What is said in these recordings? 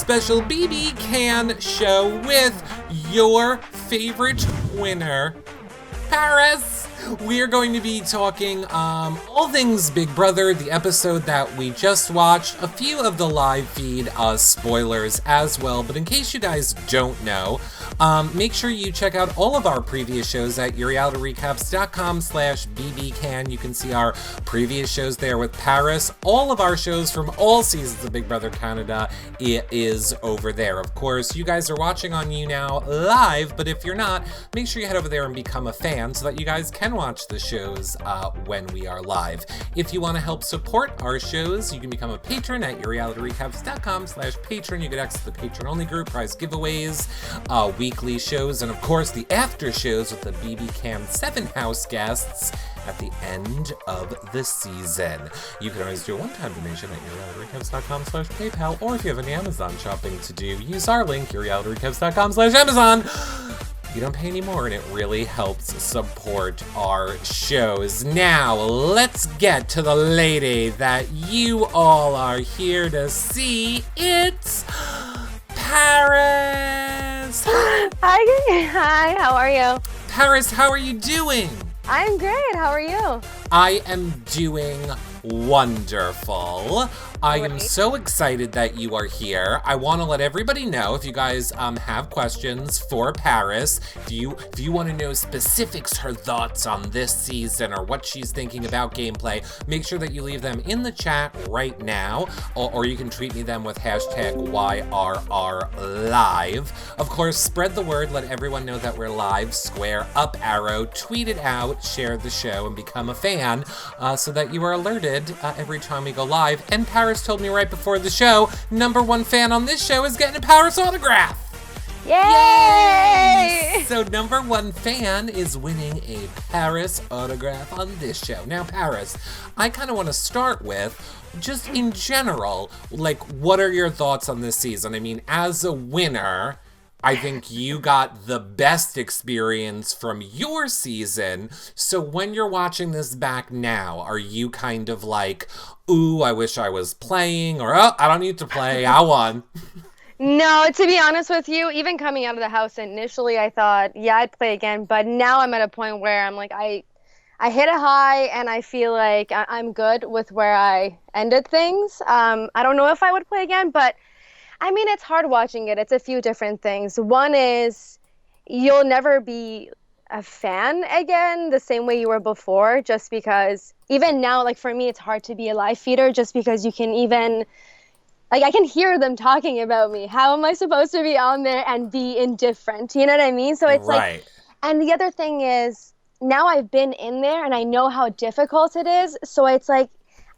special BB Can show with your favorite winner, Paris. We are going to be talking all things Big Brother, the episode that we just watched, a few of the live feed spoilers as well. But in case you guys don't know, make sure you check out all of our previous shows at yourrealityrecaps.com/bbcan. You can see our previous shows there with Paris. All of our shows from all seasons of Big Brother Canada, it is over there. Of course, you guys are watching on YouNow live, but if you're not, make sure you head over there and become a fan so that you guys can watch the shows when we are live. If you want to help support our shows, you can become a patron at yourrealityrecaps.com/patron. You get access to the patron-only group, prize giveaways, weekly shows, and of course the after shows with the BB Cam 7 house guests at the end of the season. You can always do a one-time donation at yourrealityrecaps.com/PayPal, or if you have any Amazon shopping to do, use our link, yourrealityrecaps.com/Amazon. You don't pay any more, and it really helps support our shows. Now, let's get to the lady that you all are here to see. It's Paris! Hi, how are you? Paris, how are you doing? I'm great, how are you? I am doing wonderful. I am so excited that you are here. I want to let everybody know, if you guys have questions for Paris, if you want to know specifics, her thoughts on this season or what she's thinking about gameplay, make sure that you leave them in the chat right now, or you can tweet me them with hashtag YRRLive. Of course, spread the word, let everyone know that we're live, square up arrow, tweet it out, share the show, and become a fan so that you are alerted every time we go live. And Paris told me right before the show, #1 fan on this show is getting a Paris autograph. Yay! So #1 fan is winning a Paris autograph on this show. Now, Paris, I kind of want to start with, just in general, like, what are your thoughts on this season? I mean, as a winner, I think you got the best experience from your season. So when you're watching this back now, are you kind of like, ooh, I wish I was playing, or, oh, I don't need to play, I won? No, to be honest with you, even coming out of the house initially, I thought, yeah, I'd play again. But now I'm at a point where I'm like, I hit a high, and I feel like I'm good with where I ended things. I don't know if I would play again, but I mean, it's hard watching it. It's a few different things. One is you'll never be a fan again the same way you were before, just because even now, like for me, it's hard to be a live feeder just because you can even, like, I can hear them talking about me. How am I supposed to be on there and be indifferent? You know what I mean? So it's like, and the other thing is now I've been in there and I know how difficult it is. So it's like,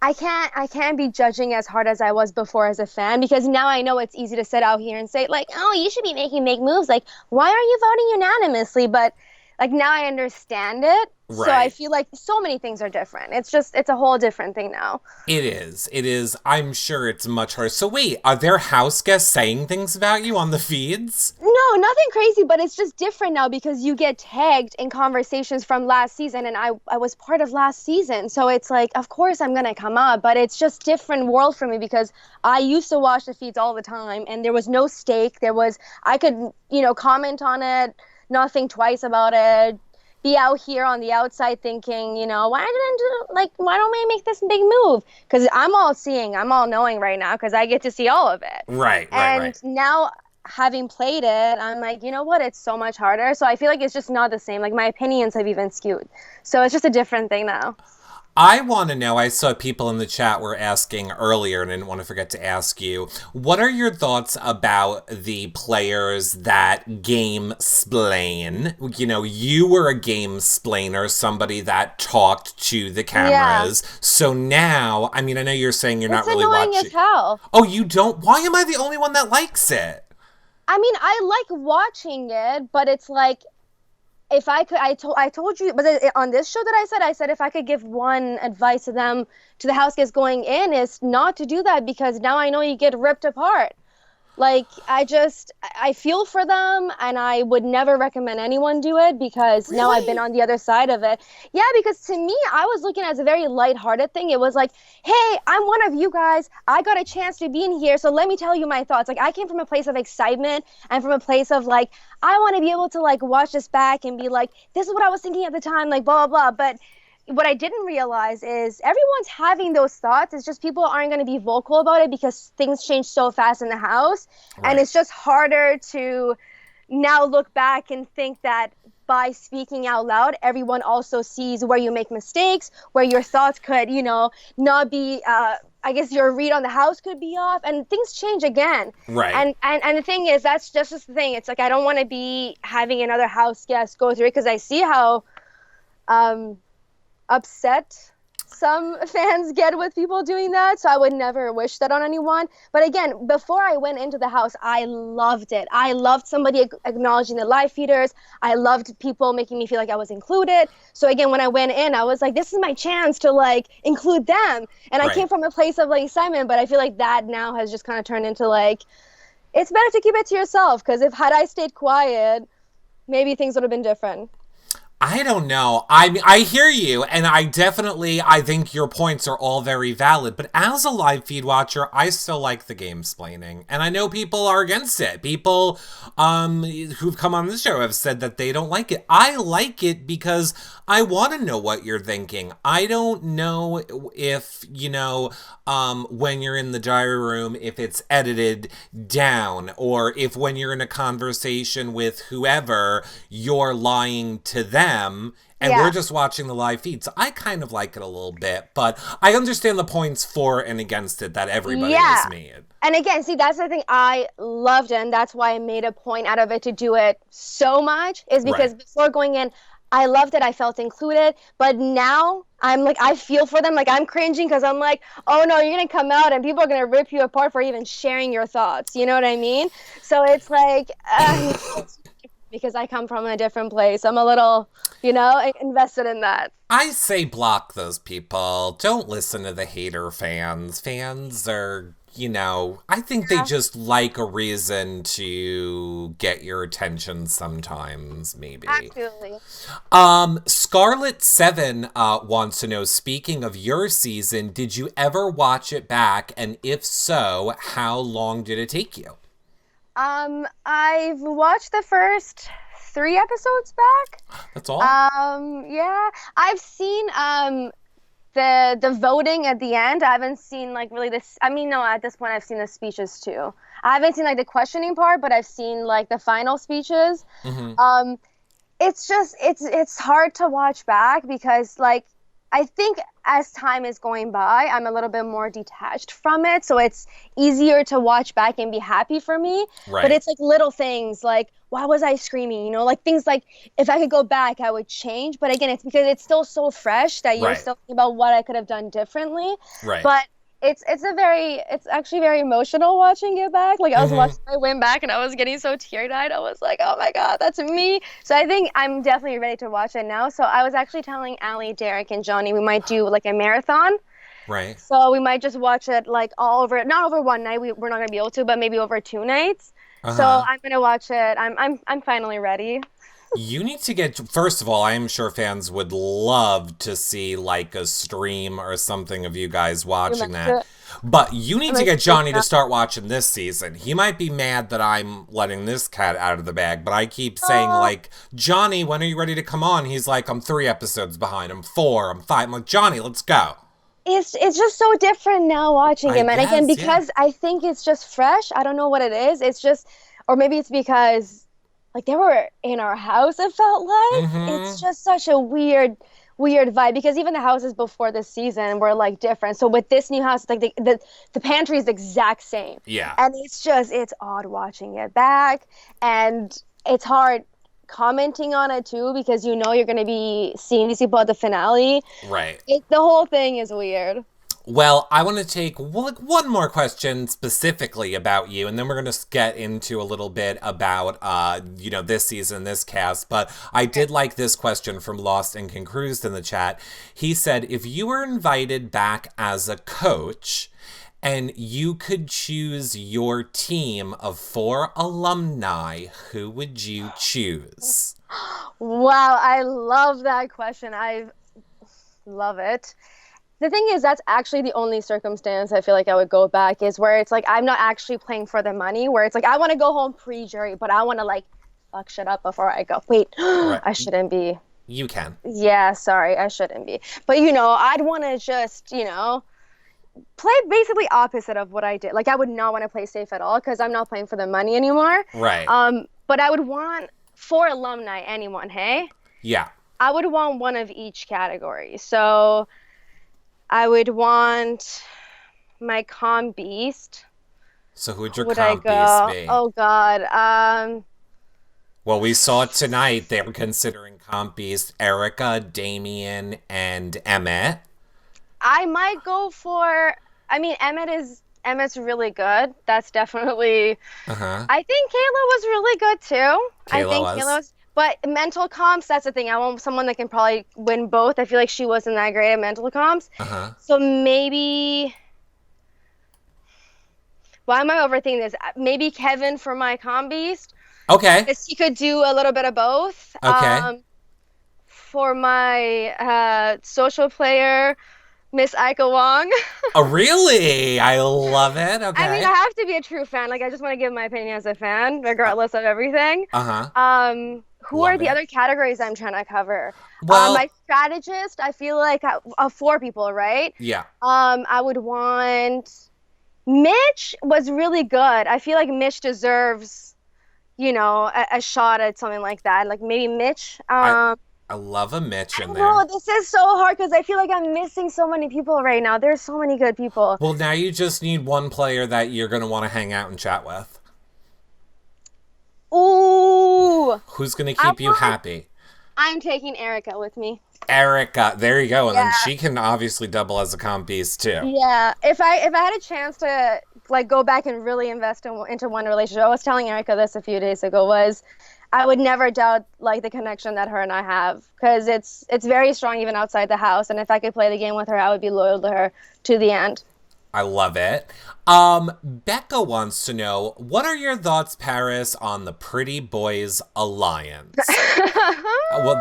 I can't be judging as hard as I was before as a fan, because now I know it's easy to sit out here and say, like, oh, you should be making moves. Like, why are you voting unanimously? But, like, now I understand it. Right. So I feel like so many things are different. It's a whole different thing now. It is. I'm sure it's much harder. So wait, are there house guests saying things about you on the feeds? No, nothing crazy, but it's just different now because you get tagged in conversations from last season, and I was part of last season. So it's like, of course I'm going to come up, but it's just different world for me because I used to watch the feeds all the time, and there was no stake. I could, comment on it, not think twice about it, be out here on the outside thinking, why don't we make this big move? Because I'm all knowing right now because I get to see all of it. Right. Now, having played it, I'm like, you know what? It's so much harder. So I feel like it's just not the same. Like, my opinions have even skewed. So it's just a different thing now. I want to know, I saw people in the chat were asking earlier, and I didn't want to forget to ask you, what are your thoughts about the players that game-splain? You were a game-splainer, somebody that talked to the cameras. Yeah. So now, I mean, I know you're saying you're not really watching. It's annoying as hell. Oh, you don't? Why am I the only one that likes it? I mean, I like watching it, but it's like, if I could, I told you, but on this show that I said if I could give one advice to them, to the house guests going in, is not to do that, because now I know you get ripped apart. Like, I feel for them, and I would never recommend anyone do it because now I've been Really? on the other side of it. Yeah, because to me, I was looking at it as a very lighthearted thing. It was like, hey, I'm one of you guys. I got a chance to be in here, so let me tell you my thoughts. Like, I came from a place of excitement and from a place of like, I want to be able to like watch this back and be like, this is what I was thinking at the time, like blah blah blah. But what I didn't realize is everyone's having those thoughts. It's just people aren't going to be vocal about it because things change so fast in the house. And Right. it's just harder to now look back and think that by speaking out loud, everyone also sees where you make mistakes, where your thoughts could, not be, I guess your read on the house could be off, and things change again. Right. And the thing is, that's just the thing. It's like, I don't want to be having another house guest go through it because I see how, upset some fans get with people doing that. So I would never wish that on anyone. But again, before I went into the house, I loved it. I loved somebody acknowledging the live feeders. I loved people making me feel like I was included. So again, when I went in, I was like, this is my chance to like include them. And I came Right. from a place of like excitement, but I feel like that now has just kind of turned into like, it's better to keep it to yourself, because if had I stayed quiet, maybe things would have been different. I don't know. I hear you, and I think your points are all very valid. But as a live feed watcher, I still like the game splaining, and I know people are against it. People, who've come on this show have said that they don't like it. I like it because I want to know what you're thinking. I don't know if when you're in the diary room, if it's edited down, or if when you're in a conversation with whoever, you're lying to them and we're Yeah. just watching the live feed. So I kind of like it a little bit, but I understand the points for and against it that everybody has Yeah. made. And again, see, that's the thing I loved, and that's why I made a point out of it to do it so much, is because Right. before going in, I loved it. I felt included. But now I'm like, I feel for them. Like, I'm cringing because I'm like, oh no, you're going to come out and people are going to rip you apart for even sharing your thoughts. You know what I mean? So it's like, because I come from a different place. I'm a little, invested in that. I say block those people. Don't listen to the hater fans. Fans are, I think they Yeah, just like a reason to get your attention sometimes, maybe. absolutely. Scarlet Seven wants to know, speaking of your season, did you ever watch it back? And if so, how long did it take you? I've watched the first 3 episodes back. That's all? Yeah, I've seen the voting at the end. I haven't seen like really this. I mean, no, at this point, I've seen the speeches too. I haven't seen like the questioning part, but I've seen like the final speeches. Mm-hmm. It's just it's hard to watch back because like I think as time is going by, I'm a little bit more detached from it, so it's easier to watch back and be happy for me. But Right. it's like little things like why was I screaming? Like things like if I could go back, I would change. But again, it's because it's still so fresh that you're Right. still thinking about what I could have done differently. Right. But it's actually very emotional watching it back. Like I was Mm-hmm. watching my win back and I was getting so teary-eyed. I was like, oh my God, that's me. So I think I'm definitely ready to watch it now. So I was actually telling Allie, Derek, and Johnny we might do like a marathon. Right. So we might just watch it like all over, not over one night. We're not gonna be able to, but maybe over 2 nights. So Uh-huh. I'm gonna watch it. I'm finally ready. You need to get, first of all, I am sure fans would love to see like a stream or something of you guys We watching might do that. it. But you need We to might get do Johnny to that. start watching this season. He might be mad that I'm letting this cat out of the bag, but I keep saying Oh, like, Johnny, when are you ready to come on? He's like, I'm 3 episodes behind. I'm 4. I'm 5. I'm like, Johnny, let's go. it's just so different now watching I him. And again, guess, yeah. because I think it's just fresh. I don't know what it is. It's just, or maybe it's because like they were in our house, it felt like. It's Mm-hmm. just such a weird vibe because even the houses before this season were like different. So with this new house, it's like the pantry is the exact same. Yeah. And it's odd watching it back, and it's hard commenting on it too because you're going to be seeing these people at the finale. Right. The whole thing is weird. Well, I want to take one more question specifically about you, and then we're going to get into a little bit about, this season, this cast. But I did like this question from Lost and Concruised in the chat. He said, if you were invited back as a coach and you could choose your team of 4 alumni, who would you choose? Wow, I love that question. I love it. The thing is, that's actually the only circumstance I feel like I would go back is where it's like I'm not actually playing for the money, where it's like I want to go home pre-jury, but I want to like fuck shit up before I go. Wait, Right. I shouldn't be. You can. Yeah, sorry, I shouldn't be. But I'd want to just, play basically opposite of what I did. Like I would not want to play safe at all because I'm not playing for the money anymore. Right. But I would want 4 alumni, anyone, hey? Yeah. I would want one of each category. So I would want my comp beast. So who would your Would I comp go? beast be? Oh God. Well, we saw it tonight. They were considering comp beast Erica, Damien, and Emmett. I might go for. I mean, Emmett's really good. That's definitely. Uh-huh. I think Kayla was really good too. Kayla was. But mental comps, that's the thing. I want someone that can probably win both. I feel like she wasn't that great at mental comps. Uh-huh. So maybe. Why am I overthinking this? Maybe Kevin for my comp beast. Okay. Because he could do a little bit of both. Okay. For my social player, Miss Aika Wong. Oh, really? I love it. Okay. I mean, I have to be a true fan. Like, I just want to give my opinion as a fan, regardless of everything. Uh-huh. Who Love are the it. other categories I'm trying to cover? Well, My strategist, I feel like 4 people, right? yeah. I would want Mitch was really good. I feel like Mitch deserves, a shot at something like that. Like maybe Mitch. I love a Mitch in there. No, this is so hard because I feel like I'm missing so many people right now. There's so many good people. Well, now you just need one player that you're going to want to hang out and chat with. Ooh. Who's going to keep you happy? I'm taking Erica with me. Erica. There you go. And Yeah. then she can obviously double as a comp beast, too. Yeah. If I had a chance to like go back and really invest into one relationship, I was telling Erica this a few days ago, was I would never doubt like the connection that her and I have, because it's very strong even outside the house. And if I could play the game with her, I would be loyal to her to the end. I love it. Becca wants to know, what are your thoughts, Paris, on the Pretty Boys Alliance? Well,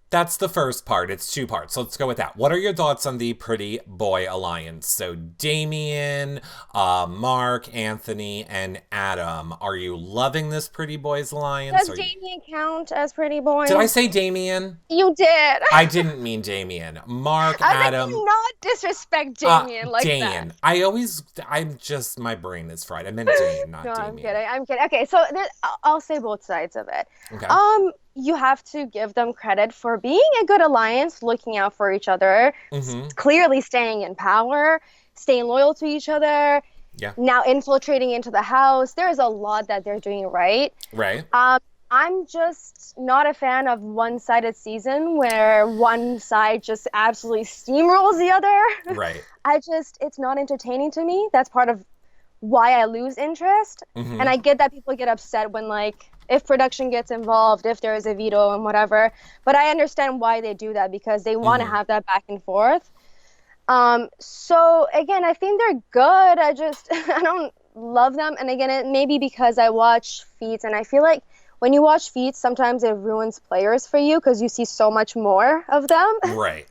that's the first part. It's 2 parts. So let's go with that. What are your thoughts on the Pretty Boy Alliance? So Damien, Mark, Anthony, and Adam. Are you loving this Pretty Boys Alliance? Does Damien count as pretty boy? Did I say Damien? You did. I didn't mean Damien. Mark, Adam. Do not disrespect Damien like Damien. that. My brain is fried. I meant Damien, not No, Damien. I'm kidding. Okay, so I'll say both sides of it. Okay. You have to give them credit for being a good alliance, looking out for each other, clearly staying in power, staying loyal to each other. Yeah. Now infiltrating into the house. There's a lot that they're doing right. Right. I'm just not a fan of one-sided season where one side just absolutely steamrolls the other. Right. It's not entertaining to me. That's part of why I lose interest. Mm-hmm. And I get that people get upset when if production gets involved, if there is a veto and whatever. But I understand why they do that, because they want to have that back and forth. So again, I think they're good. I don't love them. And again, it may be because I watch feats, and I feel like when you watch feats, sometimes it ruins players for you because you see so much more of them. Right.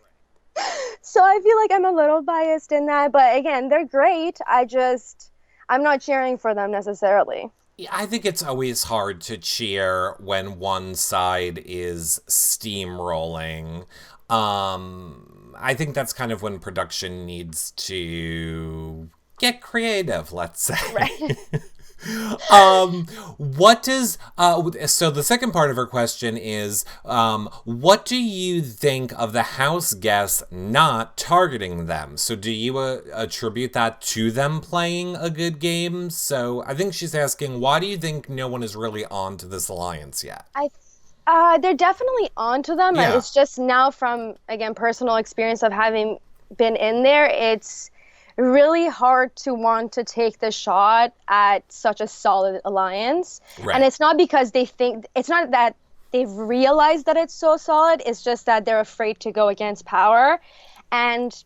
So I feel like I'm a little biased in that. But again, they're great. I'm not cheering for them necessarily. Yeah, I think it's always hard to cheer when one side is steamrolling. I think that's kind of when production needs to get creative, let's say. Right. What does so the second part of her question is, what do you think of the house guests not targeting them? So do you attribute that to them playing a good game? So I think she's asking, why do you think no one is really on to this alliance yet? They're definitely onto them. Yeah. And it's just now from, again, personal experience of having been in there, it's really hard to want to take the shot at such a solid alliance. Right. And it's not because it's not that they've realized that it's so solid, it's just that they're afraid to go against power. And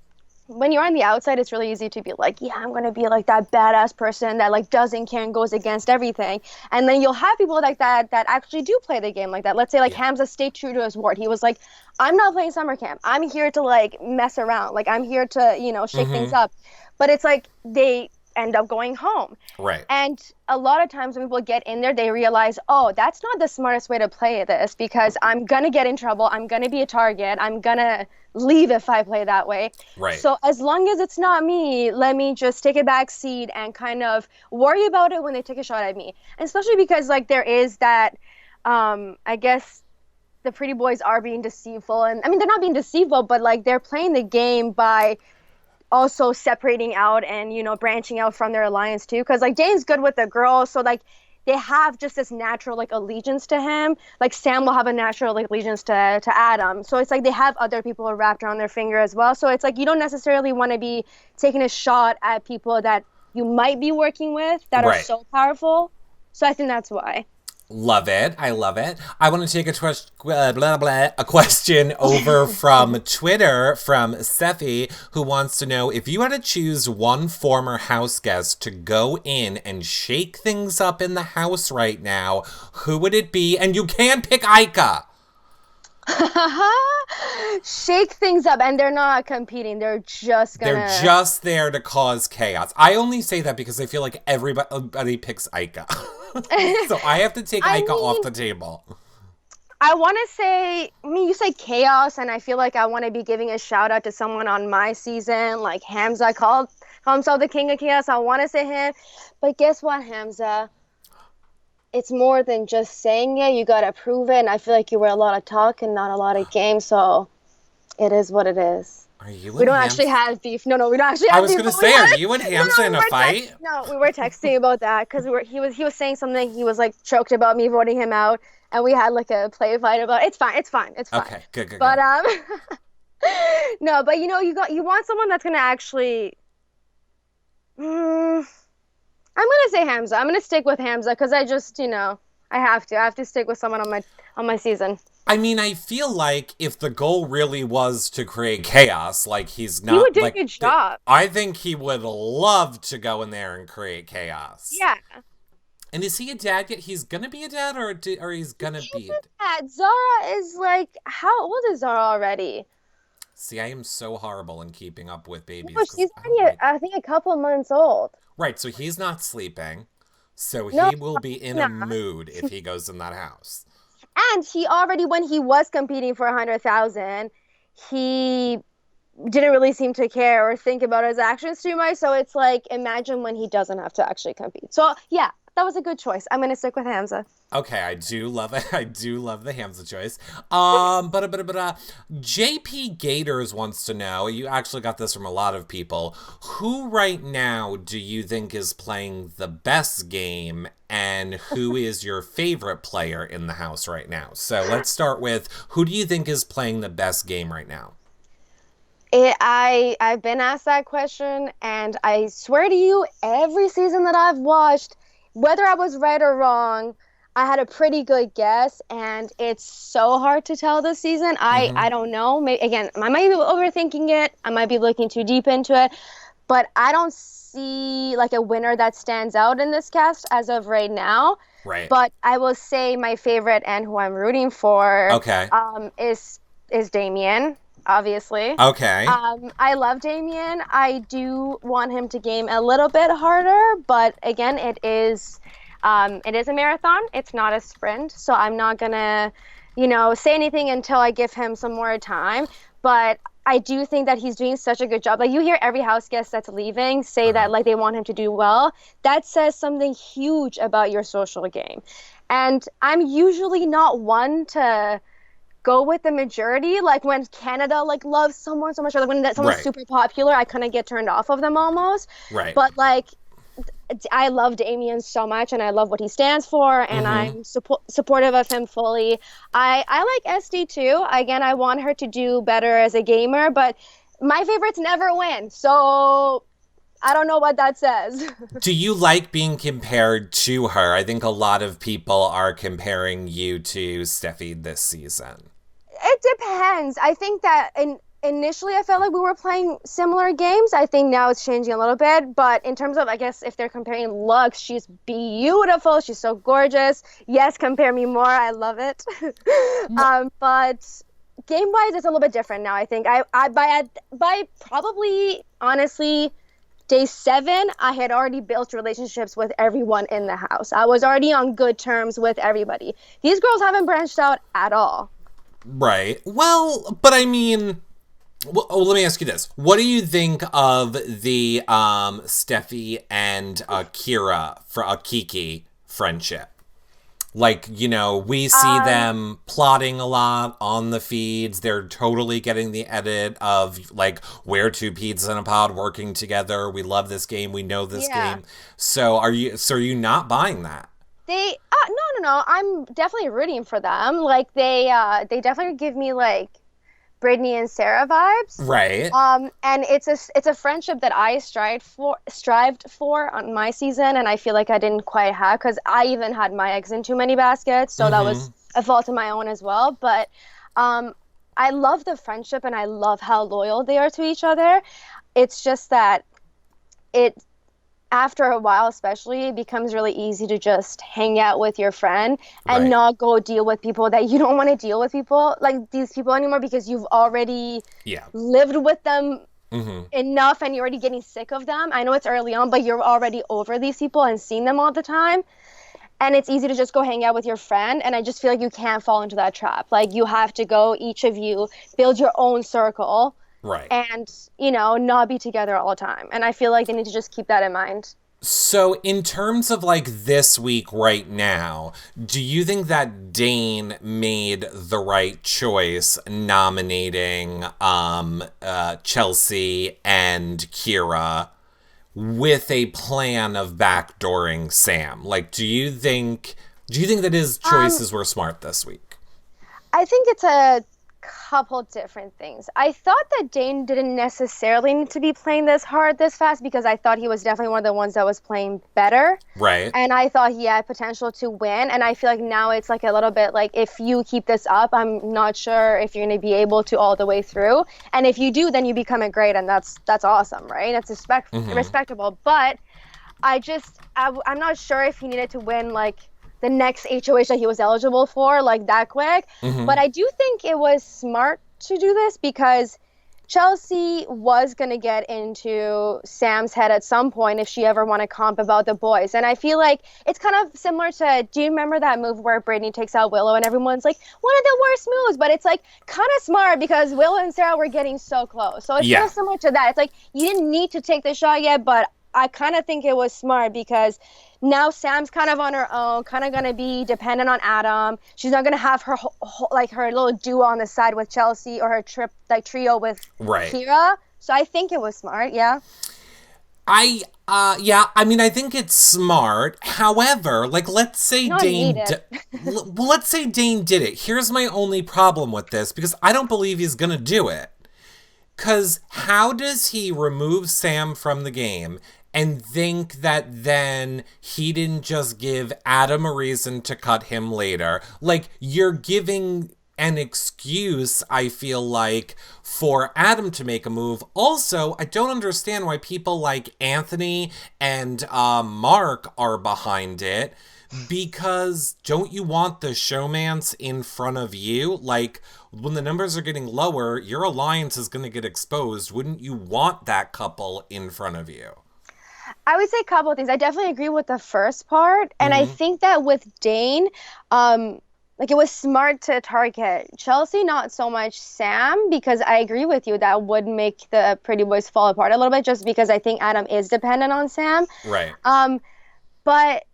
when you're on the outside, it's really easy to be like, yeah, I'm gonna be like that badass person that like doesn't care and goes against everything. And then you'll have people like that that actually do play the game like that. Let's say like Yeah. Hamza stayed true to his word. He was like, I'm not playing summer camp. I'm here to like mess around. Like I'm here to, shake things up. But it's like they end up going home. Right. And a lot of times when people get in there, they realize, oh, that's not the smartest way to play this because I'm going to get in trouble. I'm going to be a target. I'm going to leave if I play that way. Right. So as long as it's not me, let me just take a back seat and kind of worry about it when they take a shot at me. And especially because like there is that, I guess the pretty boys are being deceitful. And I mean, they're not being deceitful, but like they're playing the game by also separating out and branching out from their alliance too, because like Dane's good with the girls, so like they have just this natural like allegiance to him. Like Sam will have a natural like allegiance to Adam, so it's like they have other people wrapped around their finger as well. So it's like you don't necessarily want to be taking a shot at people that you might be working with that are so powerful. So I think that's why. Love it. I love it. I want to take a question over from Twitter from Sefi, who wants to know if you had to choose one former house guest to go in and shake things up in the house right now, who would it be? And you can pick Aika. Shake things up, and they're not competing. They're just there to cause chaos. I only say that because I feel like everybody picks Aika. So I have to take Aika off the table. I want to say, you say chaos, and I feel like I want to be giving a shout out to someone on my season, like Hamza called himself the king of chaos. I want to say him, but guess what, Hamza? It's more than just saying it. You got to prove it, and I feel like you were a lot of talk and not a lot of game, so it is what it is. Are you? We don't actually have beef. No, we don't actually have beef. I was going to say, are you and Hamza in a fight? No, we were texting about that because he was saying something. He was like choked about me voting him out, and we had like a play fight about it. It's fine. Okay, good. But no, but you want someone that's gonna actually. I'm gonna say Hamza. I'm gonna stick with Hamza because I just I have to stick with someone on my season. I mean, I feel like if the goal really was to create chaos, like he's not. He would do a good job. I think he would love to go in there and create chaos. Yeah. And is he a dad yet? He's gonna be a dad, or he's gonna be a dad. Zara is like, how old is Zara already? See, I am so horrible in keeping up with babies. No, she's already, I think, a couple months old. Right, so he's not sleeping. So he will be in a mood if he goes in that house. And he already, when he was competing for 100,000, he didn't really seem to care or think about his actions too much. So it's like, imagine when he doesn't have to actually compete. So yeah, that was a good choice. I'm going to stick with Hamza. Okay, I do love it. I do love the Hamza choice. JP Gators wants to know, you actually got this from a lot of people, who right now do you think is playing the best game and who is your favorite player in the house right now? So let's start with, who do you think is playing the best game right now? I've been asked that question, and I swear to you, every season that I've watched, whether I was right or wrong, I had a pretty good guess, and it's so hard to tell this season. I don't know. Maybe, again, I might be overthinking it. I might be looking too deep into it, but I don't see like a winner that stands out in this cast as of right now. Right. But I will say my favorite and who I'm rooting for is Damien, obviously. Okay. I love Damien. I do want him to game a little bit harder, but again, it is a marathon. It's not a sprint, so I'm not gonna, say anything until I give him some more time. But I do think that he's doing such a good job. Like, you hear every house guest that's leaving say that like they want him to do well. That says something huge about your social game. And I'm usually not one to go with the majority. Like when Canada like loves someone so much, or like when someone's super popular, I kind of get turned off of them almost. Right. But like, I love Damien so much, and I love what he stands for, and I'm supportive of him fully. I like SD too. Again, I want her to do better as a gamer, but my favorites never win, so I don't know what that says. Do you like being compared to her? I think a lot of people are comparing you to Steffi this season. It depends. I think that Initially, I felt like we were playing similar games. I think now it's changing a little bit. But in terms of, I guess, if they're comparing looks, she's beautiful. She's so gorgeous. Yes, compare me more. I love it. But game-wise, it's a little bit different now. I think by probably, honestly, day 7, I had already built relationships with everyone in the house. I was already on good terms with everybody. These girls haven't branched out at all. Right. Well, but I mean, well, let me ask you this. What do you think of the Steffi and Kira for a Kiki friendship? Like, you know, we see them plotting a lot on the feeds. They're totally getting the edit of, like, we're two pizzas in a pod working together. We love this game. We know this game. So are you not buying that? They no. I'm definitely rooting for them. Like they definitely give me like Brittany and Sarah vibes. Right. And it's a friendship that I strived for on my season, and I feel like I didn't quite have, because I even had my eggs in too many baskets, so that was a fault of my own as well. But I love the friendship, and I love how loyal they are to each other. It's just that after a while, especially, it becomes really easy to just hang out with your friend and not go deal with people that you don't want to deal with people like these people anymore, because you've already lived with them enough and you're already getting sick of them. I know it's early on, but you're already over these people and seeing them all the time. And it's easy to just go hang out with your friend. And I just feel like you can't fall into that trap. Like, you have to go, each of you, build your own circle. Right. And, you know, not be together all the time. And I feel like they need to just keep that in mind. So in terms of like this week right now, do you think that Dane made the right choice nominating Chelsea and Kira with a plan of backdooring Sam? Like, do you think that his choices were smart this week? I think it's a couple different things. I thought that Dane didn't necessarily need to be playing this hard this fast, because I thought he was definitely one of the ones that was playing better. Right. And I thought he had potential to win. And I feel like now it's like a little bit like, if you keep this up, I'm not sure if you're going to be able to all the way through. And if you do, then you become a great, and that's awesome, right? That's respectable. But I'm not sure if he needed to win like the next HOH that he was eligible for, like, that quick. But I do think it was smart to do this, because Chelsea was going to get into Sam's head at some point if she ever want to comp about the boys. And I feel like it's kind of similar to, do you remember that move where Brittany takes out Willow and everyone's like, one of the worst moves? But it's like kind of smart, because Willow and Sarah were getting so close. So it's kind of similar to that. It's like, you didn't need to take the shot yet, but I kind of think it was smart, because now Sam's kind of on her own, kind of going to be dependent on Adam. She's not going to have her her little duo on the side with Chelsea, or her trio with Kira. So I think it was smart, I mean, I think it's smart. However, like, let's say Dane did it. Here's my only problem with this, because I don't believe he's going to do it. Because how does he remove Sam from the game and think that then he didn't just give Adam a reason to cut him later? Like, you're giving an excuse, I feel like, for Adam to make a move. Also, I don't understand why people like Anthony and Mark are behind it. Because don't you want the showmance in front of you? Like, when the numbers are getting lower, your alliance is going to get exposed. Wouldn't you want that couple in front of you? I would say a couple of things. I definitely agree with the first part. And I think that with Dane, like, it was smart to target Chelsea, not so much Sam, because I agree with you, that would make the Pretty Boys fall apart a little bit, just because I think Adam is dependent on Sam. Right. But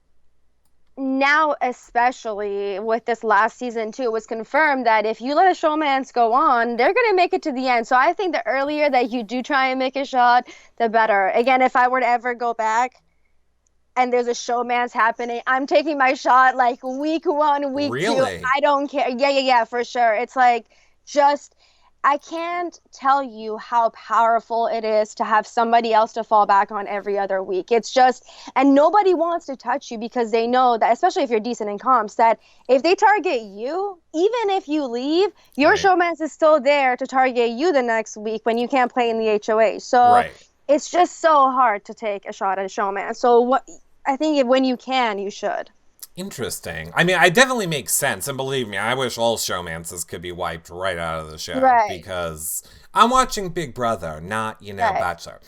now, especially with this last season too, it was confirmed that if you let a showmance go on, they're going to make it to the end. So I think the earlier that you do try and make a shot, the better. Again, if I were to ever go back and there's a showmance happening, I'm taking my shot like week 1, week 2. I don't care. Yeah, for sure. It's like, just I can't tell you how powerful it is to have somebody else to fall back on every other week. It's just, and nobody wants to touch you because they know that, especially if you're decent in comps, that if they target you, even if you leave, your Right. showmance is still there to target you the next week when you can't play in the HOH. So Right. it's just so hard to take a shot at a showman. So what I think when you can, you should. Interesting. I mean, it definitely makes sense. And believe me, I wish all showmances could be wiped right out of the show Right. because I'm watching Big Brother, not, Right. Bachelor.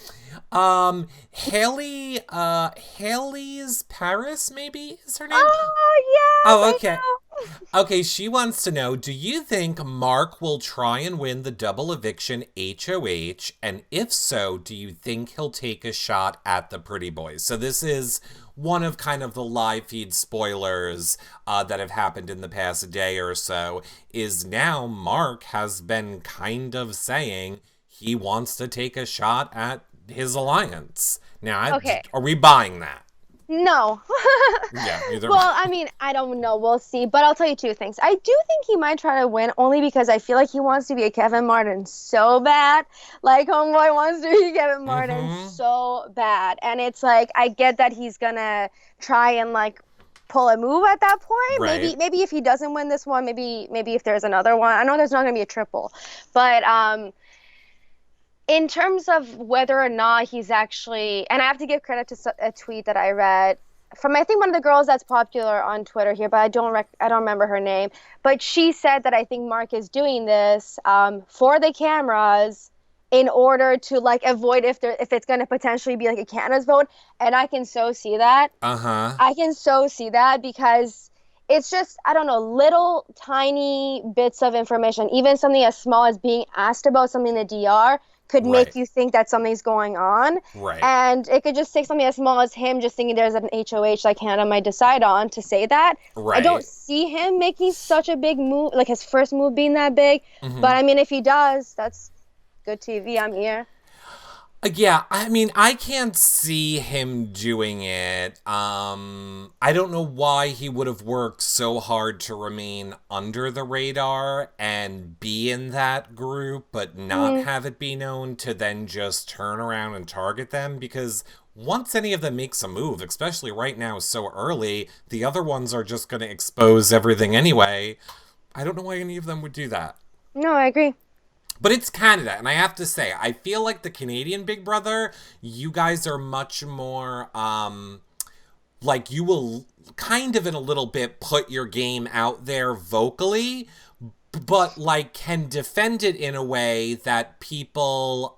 Haley's Paris, maybe is her name? Oh yes, Oh, I okay. know. Okay, she wants to know, do you think Mark will try and win the double eviction HOH? And if so, do you think he'll take a shot at the pretty boys? So this is one of kind of the live feed spoilers that have happened in the past day or so, is now Mark has been kind of saying he wants to take a shot at his alliance. Now, Okay. are we buying that? No. Yeah, either. Well, I mean, I don't know. We'll see. But I'll tell you two things. I do think he might try to win only because I feel like he wants to be a Kevin Martin so bad. Like, homeboy wants to be Kevin Martin Mm-hmm. so bad. And it's like, I get that he's gonna try and like pull a move at that point. Right. Maybe if he doesn't win this one, maybe if there's another one. I know there's not gonna be a triple. But in terms of whether or not he's actually, and I have to give credit to a tweet that I read from I think one of the girls that's popular on Twitter here, but I don't remember her name. But she said that I think Mark is doing this for the cameras in order to like avoid if it's going to potentially be like a Canada's vote, and I can so see that. Uh-huh. I can so see that because it's just, I don't know, little tiny bits of information, even something as small as being asked about something in the DR could Right. make you think that something's going on. Right. And it could just take something as small as him just thinking there's an HOH like Canada might decide on to say that. I don't Right. see him making such a big move, like his first move being that big. Mm-hmm. But I mean, if he does, that's good TV. I'm here. Yeah, I mean, I can't see him doing it. I don't know why he would have worked so hard to remain under the radar and be in that group, but not Mm, have it be known to then just turn around and target them because once any of them makes a move, especially right now so early, the other ones are just going to expose everything anyway. I don't know why any of them would do that. no, I agree. But it's Canada, and I have to say, I feel like the Canadian Big Brother, you guys are much more, like you will kind of in a little bit put your game out there vocally, but like can defend it in a way that people,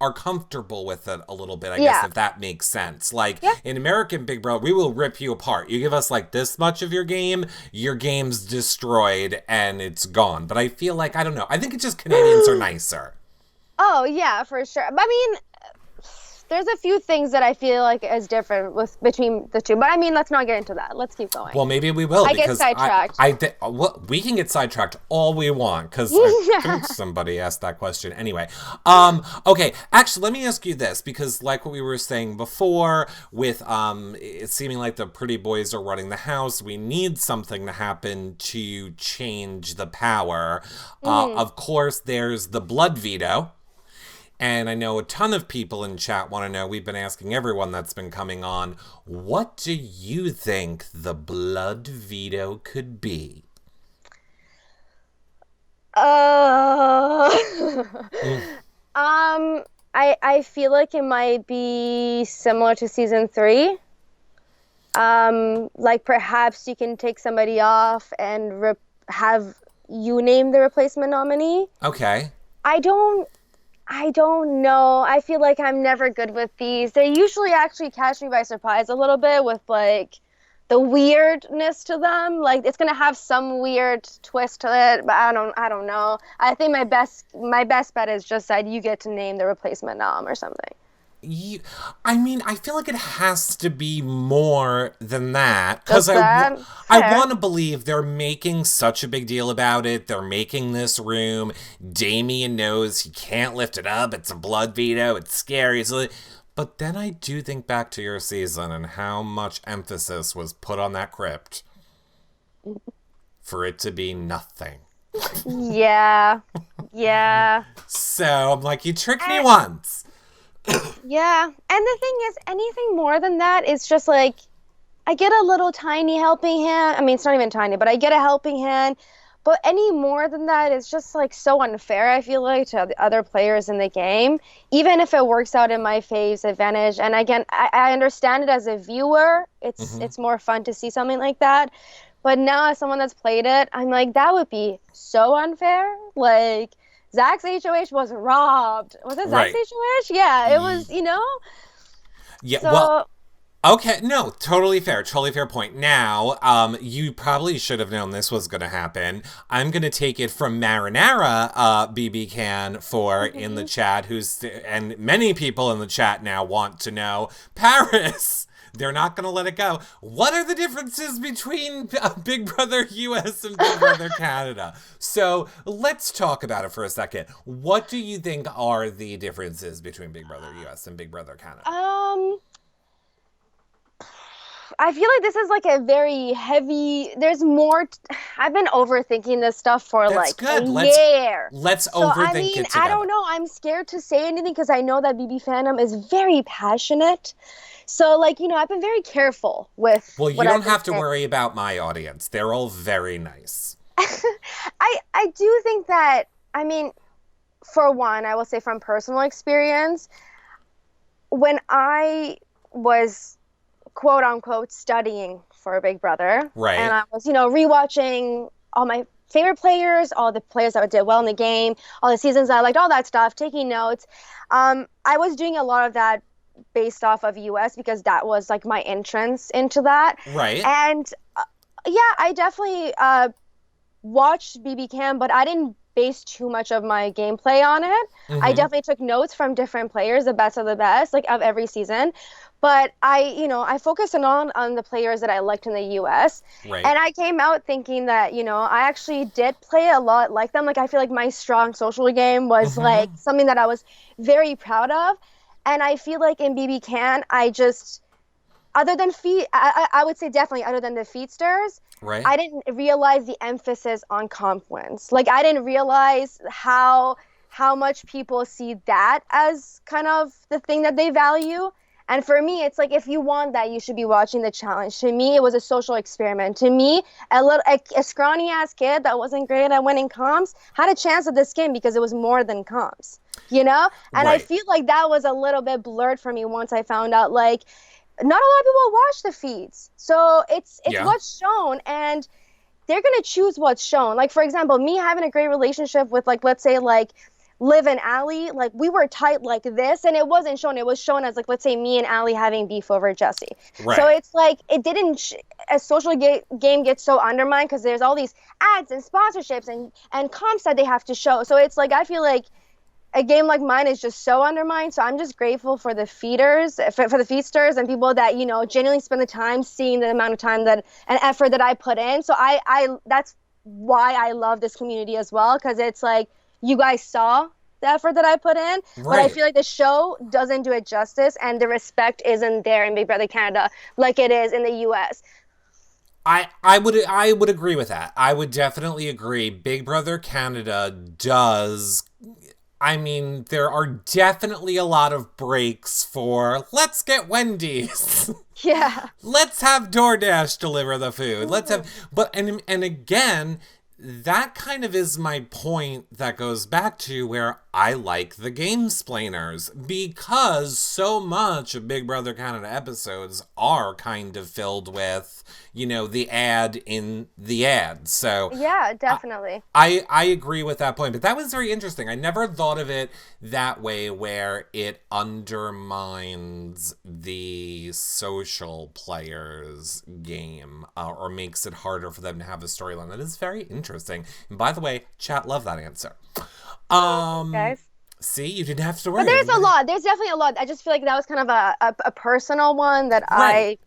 are comfortable with it a little bit, I guess, Yeah. if that makes sense. Like Yeah. in American Big Brother, we will rip you apart. You give us like this much of your game's destroyed and it's gone. But I feel like, I don't know, I think it's just Canadians are nicer. Oh, yeah, for sure. I mean, there's a few things that I feel like is different with between the two, but I mean, let's not get into that. Let's keep going. Well, maybe we will I get because sidetracked. well, we can get sidetracked all we want because I think somebody asked that question anyway. Okay, actually, let me ask you this because, like what we were saying before, with it seeming like the pretty boys are running the house, we need something to happen to change the power. Of course, there's the blood veto. And I know a ton of people in chat want to know, we've been asking everyone that's been coming on, what do you think the blood veto could be? Uh, Mm, I feel like it might be similar to season three. Like perhaps you can take somebody off and have you name the replacement nominee. okay. I don't I don't know. I feel like I'm never good with these. They usually actually catch me by surprise a little bit with like the weirdness to them. Like it's gonna have some weird twist to it, but I don't know. I think my best bet is just that you get to name the replacement nom or something. You, I mean, I feel like it has to be more than that because Just that? I Fair. want to believe they're making such a big deal about it. They're making this room. Damien knows he can't lift it up. It's a blood veto. It's scary. But then I do think back to your season and how much emphasis was put on that crypt for it to be nothing. Yeah. Yeah. So I'm like, you tricked me And, once. yeah. And the thing is, anything more than that is just like I get a little tiny helping hand. I mean, it's not even tiny, but I get a helping hand. But any more than that is just like so unfair, I feel like, to the other players in the game, even if it works out in my fave's advantage. And again, I understand it as a viewer. Hmm. It's more fun to see something like that. But now as someone that's played it, I'm like, that would be so unfair. Like Zach's HOH was robbed. Was it Zach's Right. HOH? Yeah, it was, Yeah, well, So okay, no, totally fair point. Now, you probably should have known this was going to happen. I'm going to take it from Marinara, BB Can for in the mhm. chat, and many people in the chat now want to know, Paris. They're not going to let it go. What are the differences between Big Brother US and Big Brother Canada? So let's talk about it for a second. What do you think are the differences between Big Brother US and Big Brother Canada? Um, I feel like this is like a very heavy. There's more. I've been overthinking this stuff for That's like a good. year. Let's So I overthink mean, it I together. don't know. I'm scared to say anything because I know that BB fandom is very passionate. So like, I've been very careful with Well, you what don't I've been have to saying. worry about my audience. They're all very nice. I do think that, I mean, for one, I will say from personal experience, when I was quote unquote studying for Big Brother. And Right? I was, rewatching all my favorite players, all the players that did well in the game, all the seasons I liked, all that stuff, taking notes. I was doing a lot of that based off of US because that was like my entrance into that. Right? And yeah, I definitely watched BB Cam, but I didn't base too much of my gameplay on it. I Mm-hmm. definitely took notes from different players, the best of the best, like of every season. But I focused on the players that I liked in the US. Right? And I came out thinking that, I actually did play a lot like them. Like I feel like my strong social game was like Mm-hmm. something that I was very proud of. And I feel like in BB Can, I just other than I would say definitely other than the feedsters, Right? I didn't realize the emphasis on comp wins. Like I didn't realize how much people see that as kind of the thing that they value. And for me, it's like if you want that, you should be watching the challenge. To me, it was a social experiment. To me, a scrawny ass kid that wasn't great at winning comps had a chance at this game because it was more than comps, you know? And I Right. feel like that was a little bit blurred for me once I found out like not a lot of people watch the feeds. So it's Yeah. what's shown and they're gonna choose what's shown. Like for example, me having a great relationship with like let's say like Liv and Allie, like we were tight like this, and it wasn't shown. It was shown as like let's say me and Allie having beef over Jesse. So Right. it's like it didn't. A social game gets so undermined because there's all these ads and sponsorships and comps that they have to show. So it's like I feel like a game like mine is just so undermined. So I'm just grateful for the feeders, for the feasters and people that, genuinely spend the time seeing the amount of time that and effort that I put in. So I that's why I love this community as well, because it's like you guys saw the effort that I put in, but I Right. feel like the show doesn't do it justice and the respect isn't there in Big Brother Canada like it is in the US. I would agree with that. I would definitely agree. Big Brother Canada does. I mean, there are definitely a lot of breaks for let's get Wendy's. Yeah. Let's have DoorDash deliver the food. Let's Mhm. have and again, that kind of is my point that goes back to where I like the game splainers because so much of Big Brother Canada episodes are kind of filled with, the ad in the ad. So Yeah, definitely. I agree with that point, but that was very interesting. I never thought of it that way, where it undermines the social players' game or makes it harder for them to have a storyline. That is very interesting. And by the way, chat love that answer. Um, Guys. See, you didn't have to But worry. there's a Everybody, lot. There's definitely a lot. I just feel like that was kind of a personal one that right, I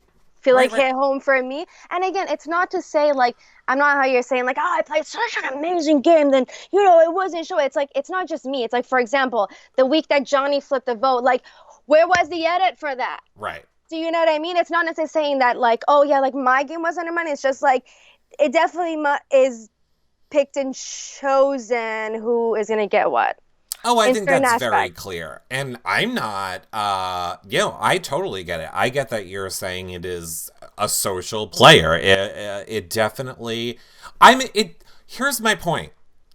feel right, like right. hit home for me. And again, it's not to say like I'm not how you're saying like, oh, I played such an amazing game, then it wasn't show. It's like it's not just me. It's like for example, the week that Johnny flipped the vote, like where was the edit for that? Right. Do you know what I mean? It's not necessarily saying that like, oh yeah, like my game was undermined. It's just like it definitely is picked and chosen who is going to get what Oh, I in think certain that's very aspects. clear. And I'm not, I totally get it. I get that you're saying it is a social player. It definitely, here's my point.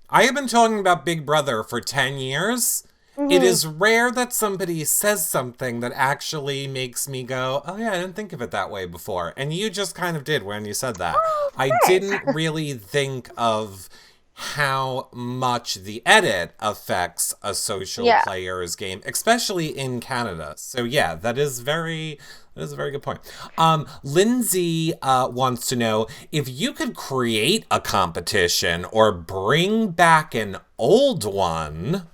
I have been talking about Big Brother for 10 years. It Hmm. is rare that somebody says something that actually makes me go, oh yeah, I didn't think of it that way before. And you just kind of did when you said that. Oh, I thanks. didn't really think of how much the edit affects a social Yeah. player's game, especially in Canada. So yeah, that is a very good point. Lindsay wants to know if you could create a competition or bring back an old one,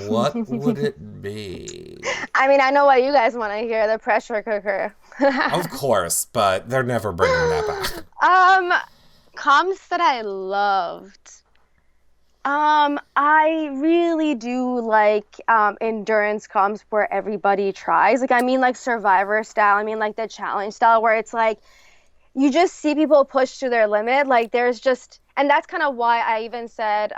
what would it be? I mean, I know what you guys want to hear, the pressure cooker. Of course, but they're never bringing that back. um, Comps that I loved. I really do like endurance comps where everybody tries. Like I mean like Survivor style. I mean like the challenge style where it's like you just see people push to their limit. Like there's just, and that's kind of why I even said,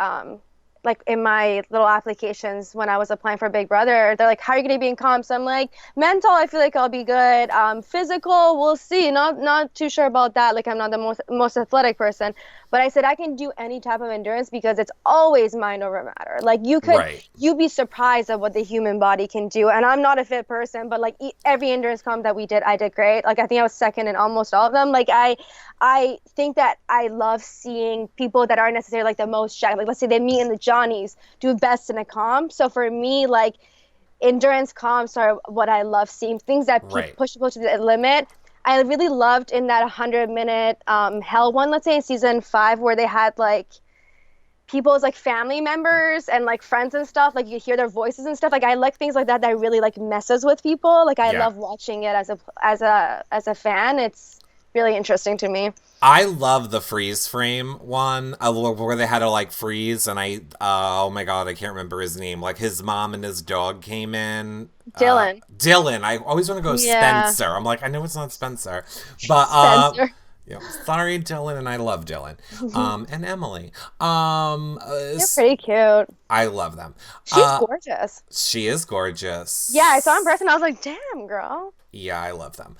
like in my little applications when I was applying for Big Brother, they're like, "How are you gonna be in comps?" I'm like, "Mental, I feel like I'll be good. Physical, we'll see. Not too sure about that. Like I'm not the most athletic person, but I said I can do any type of endurance because it's always mind over matter. Like Right. you'd be surprised at what the human body can do. And I'm not a fit person, but like every endurance comp that we did, I did great. Like I think I was second in almost all of them. Like I think that I love seeing people that aren't necessarily like the most jacked. Like let's say they meet in the Johnnies, do best in a comp. So for me, like endurance comps are what I love seeing. Things that Right. push people to the limit. I really loved in that 100-minute Hell one, let's say in season 5, where they had like people's like family members and like friends and stuff. Like you hear their voices and stuff. Like I like things like that that really like messes with people. Like I Yeah. love watching it as a fan. It's really interesting to me. I love the freeze frame one, where they had to like freeze, and oh my god, I can't remember his name. Like his mom and his dog came in. Dylan. Dylan. I always want to go Yeah. Spencer. I'm like, I know it's not Spencer, but Spencer. yeah, sorry, Dylan, and I love Dylan, and Emily. You're pretty cute. I love them. She's gorgeous. She is Yeah, I saw her in gorgeous. person. I was like, damn, girl. Yeah, I love them.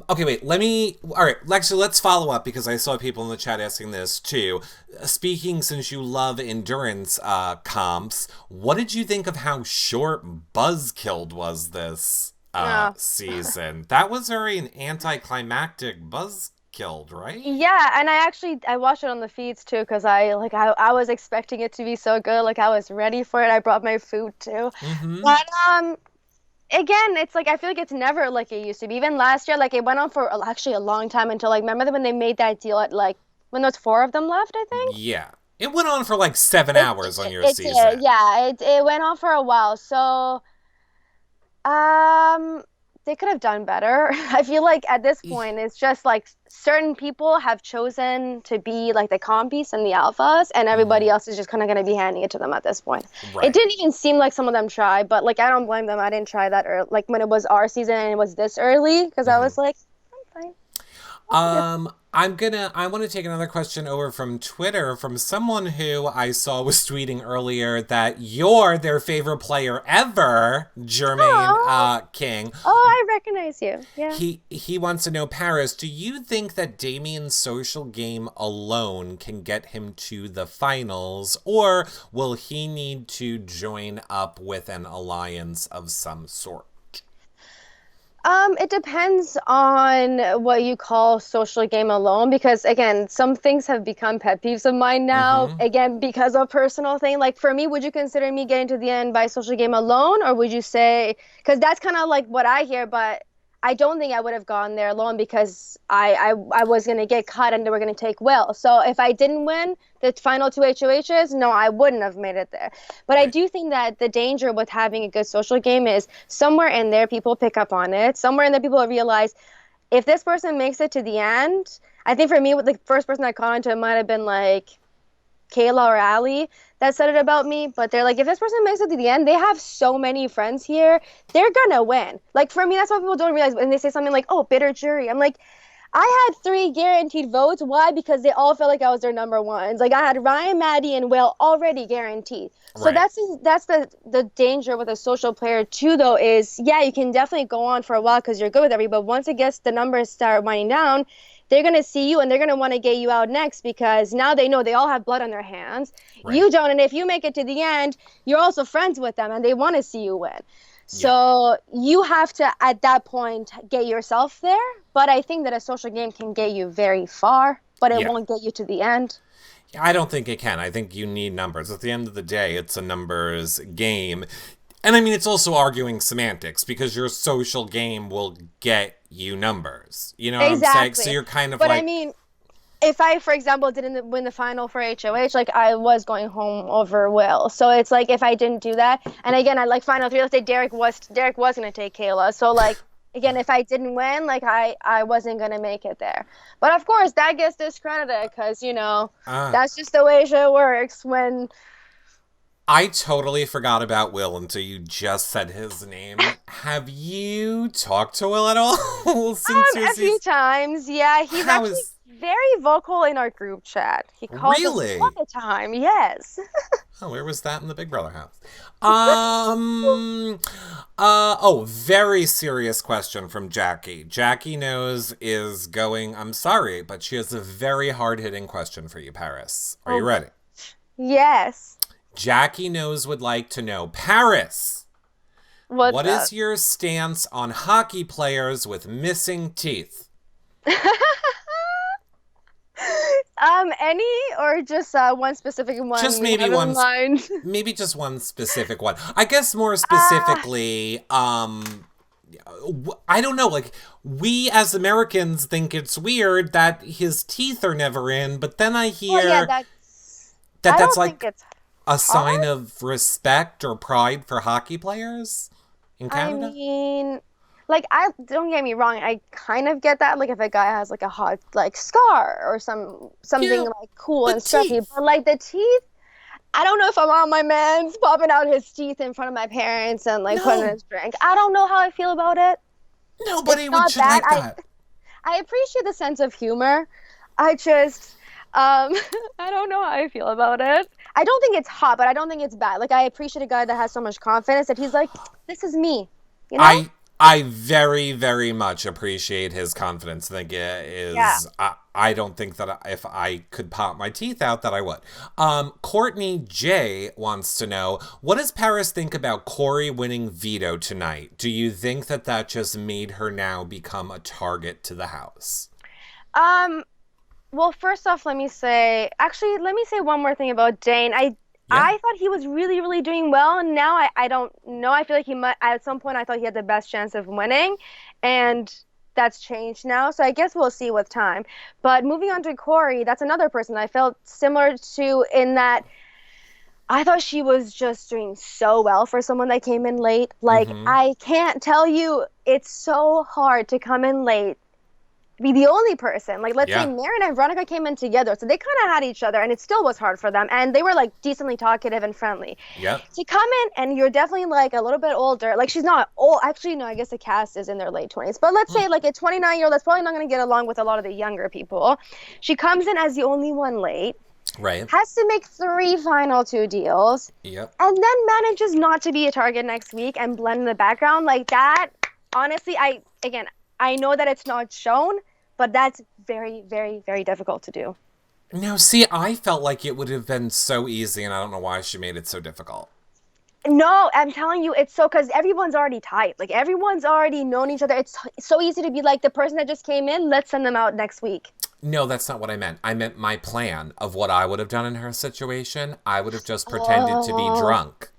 Okay, wait, all right, actually, let's follow up because I saw people in the chat asking this too. Speaking, since you love endurance comps, what did you think of how short Buzzkilled was this Oh. season? That was very an anticlimactic Buzzkilled, right? Yeah, and I watched it on the feeds too because I was expecting it to be so good. Like I was ready for it. I brought my food too. Mm-hmm. But again, it's like I feel like it's never like it used to be. Even last year, like it went on for actually a long time until like remember when they made that deal at like when there's 4 of them left, I think. Yeah. It went on for like 7 hours on your It season. did, yeah. It went on for a while. So um they could have done better. I feel like at this point it's just like certain people have chosen to be like the compies and the alphas and everybody else is just kind of going to be handing it to them at this point. It Right. didn't even seem like some of them tried, but like I don't blame them. I didn't try that early, like when it was our season and it was this early because I was like, I'm fine. I'll be I want to take another question over from Twitter from someone who I saw was tweeting earlier that you're their favorite player ever, Jermaine Aw. King. Oh, I recognize you. Yeah. He wants to know, Paris, do you think that Damien's social game alone can get him to the finals, or will he need to join up with an alliance of some sort? It depends on what you call social game alone, because again, some things have become pet peeves of mine now, Mm-hmm. again, because of personal thing. Like for me, would you consider me getting to the end by social game alone, or would you say, because that's kind of like what I hear, but I don't think I would have gone there alone because I was gonna get cut and they were gonna take Will. So if I didn't win the final 2 HOHs, no, I wouldn't have made it there. But I Right. do think that the danger with having a good social game is somewhere in there people pick up on it. Somewhere in there people realize if this person makes it to the end. I think for me, with the first person I caught onto it might have been like Kayla or Ali that said it about me, but they're like, if this person makes it to the end, they have so many friends here, they're gonna win. Like for me, that's what people don't realize when they say something like, "Oh, bitter jury." I'm like, I had 3 guaranteed votes. Why? Because they all felt like I was their number ones. Like I had Ryan, Maddie, and Will already guaranteed. So Right. that's the danger with a social player too. Though is yeah, you can definitely go on for a while because you're good with everybody. But once it gets the numbers start winding down, they're gonna see you and they're gonna want to get you out next because now they know they all have blood on their hands. Right. You don't, and if you make it to the end, you're also friends with them and they want to see you win. Yeah. So you have to, at that point, get yourself there. But I think that a social game can get you very far, but it Yeah. won't get you to the end. I don't think it can. I think you need numbers. At the end of the day, it's a numbers game. And I mean, it's also arguing semantics because your social game will get you numbers. You know what I'm saying? So Exactly. you're kind of But I like, mean, if I, for example, didn't win the final for HOH, like I was going home over Will. So it's like if I didn't do that, and again, I like final three. Let's say Derek was gonna take Kayla. So like again, if I didn't win, like I wasn't gonna make it there. But of course, that gets discredited because that's just the way shit works. When I totally forgot about Will until you just said his name. Have you talked to Will at all since your a few season? times, yeah, he's How actually is very vocal in our group chat. He calls us really? all the time. Yes. Oh, where was that in the Big Brother house? Very serious question from Jackie. Jackie knows is going, I'm sorry, but she has a very hard-hitting question for you, Paris. Are you Oh, ready? yes. Jackie knows would like to know, Paris, What's what up? is your stance on hockey players with missing teeth? Any or just one specific one Just you maybe have in mind? maybe just one specific one. I guess more Uh, specifically, I don't know, like, we as Americans think it's weird that his teeth are never in, but then I well, yeah, hear that's. that I that's don't think like it's a hard. sign of respect or pride for hockey players in I Canada. mean, like, I don't get me wrong. I kind of get that. Like, if a guy has like a hot like scar or something Yeah, like cool and but stuffy, teeth. but like the teeth. I don't know if I'm on my man's popping out his teeth in front of my parents and like putting in No, his drink. I don't know how I feel about it. It's nobody would not should that. like that. I appreciate the sense of humor. I just um I don't know how I feel about it. I don't think it's hot, but I don't think it's bad. Like I appreciate a guy that has so much confidence that he's like, this is me, you know? I very very much appreciate his confidence. I think it Yeah. is. I don't think that if I could pop my teeth out that I would. Courtney J wants to know, what does Paris think about Corey winning Veto tonight? Do you think that that just made her now become a target to the house? Um well, first off, let me say one more thing about Dane. Yeah. I thought he was really, really doing well. Now I don't know. I feel like he might, at some point, I thought he had the best chance of winning. And that's changed now. So I guess we'll see with time. But moving on to Corey, that's another person I felt similar to in that I thought she was just doing so well for someone that came in late. Like, Mm-hmm. I can't tell you, it's so hard to come in late, be the only person. Like, let's say Yeah. Mary and Veronica came in together, so they kind of had each other, and it still was hard for them. And they were like decently talkative and friendly. Yep. To come in and you're definitely like a little bit older. Like, she's not old. Actually, no, I guess the cast is in their late 20s. But let's say like a 29-year-old that's probably not going to get along with a lot of the younger people. She comes in as the only one late, Right. has to make 3 final 2 deals, Yep. and then manages not to be a target next week and blend in the background like that. Honestly, I know that it's not shown, but that's very, very, very difficult to do. Now, see, I felt like it would have been so easy, and I don't know why she made it so difficult. No, I'm telling you, it's so because everyone's already tight. Like everyone's already known each other. It's so easy to be like the person that just came in. Let's send them out next week. No, that's not what I meant. I meant my plan of what I would have done in her situation. I would have just pretended to be Oh, drunk.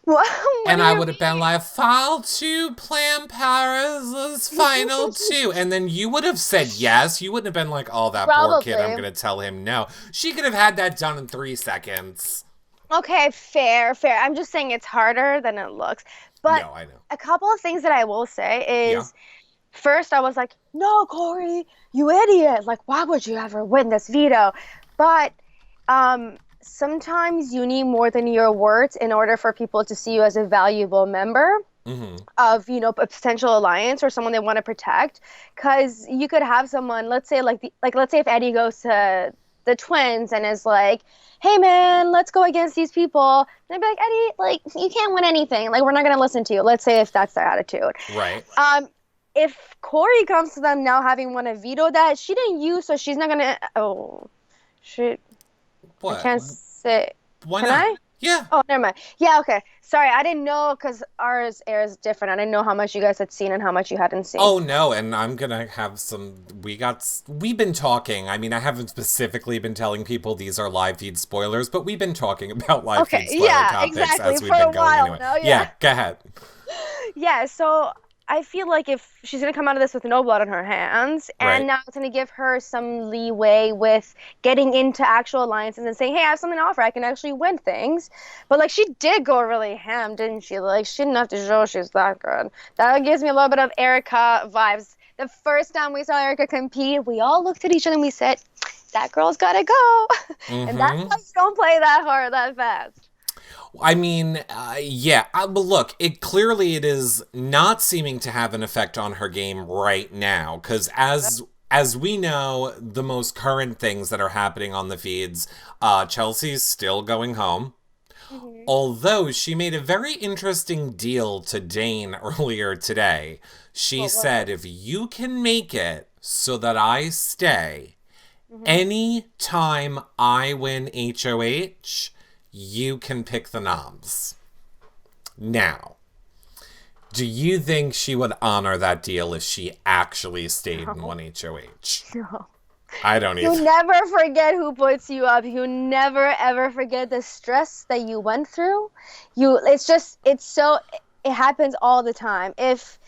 what? What And do I you would have been mean? like, file 2, plan Paris, final 2. And then you would have said yes. You wouldn't have been like, oh, that poor kid, I'm Probably. going to tell him no. She could have had that done in 3 seconds. Okay, fair, fair. I'm just saying it's harder than it looks. But No, I know. a couple of things that I will say Yeah. is first I was like, no, Corey, you idiot. Like, why would you ever win this veto? But sometimes you need more than your words in order for people to see you as a valuable member. of, a potential alliance or someone they want to protect. Because you could have someone, let's say let's say if Eddie goes to the twins and is like, hey man, let's go against these people. They'd be like, Eddie, like, you can't win anything. Like, we're not gonna listen to you. Let's say if that's their attitude. Right. If Corey comes to them now having won a veto that she didn't use, so she's not gonna. Oh, shit. What? I can't say. Why Can not? I? Yeah. Oh, never mind. Yeah, okay. Sorry, I didn't know because ours airs different. I didn't know how much you guys had seen and how much you hadn't seen. Oh no, and I'm gonna have we've been talking. I mean, I haven't specifically been telling people these are live feed spoilers, but we've been talking about live feed spoiler topics exactly. as we've For been a going while into it. now, Yeah, go ahead. Yeah, so I feel like if she's going to come out of this with no blood on her hands, and Right. now it's going to give her some leeway with getting into actual alliances and saying, hey, I have something to offer. I can actually win things. But, like, she did go really ham, didn't she? Like, she didn't have to show she's that good. That gives me a little bit of Erica vibes. The first time we saw Erica compete, we all looked at each other and we said, that girl's got to go. And that's why you don't play that hard, that fast. I mean, yeah, but look, it is not seeming to have an effect on her game right now, because as we know, the most current things that are happening on the feeds, Chelsea's still going home. Although she made a very interesting deal to Dane earlier today. She said, if you can make it so that I stay, any time I win HOH, you can pick the noms. Now, do you think she would honor that deal if she actually stayed and won HOH? No. I don't even. You never forget who puts you up. You never ever forget the stress that you went through. It happens all the time. If,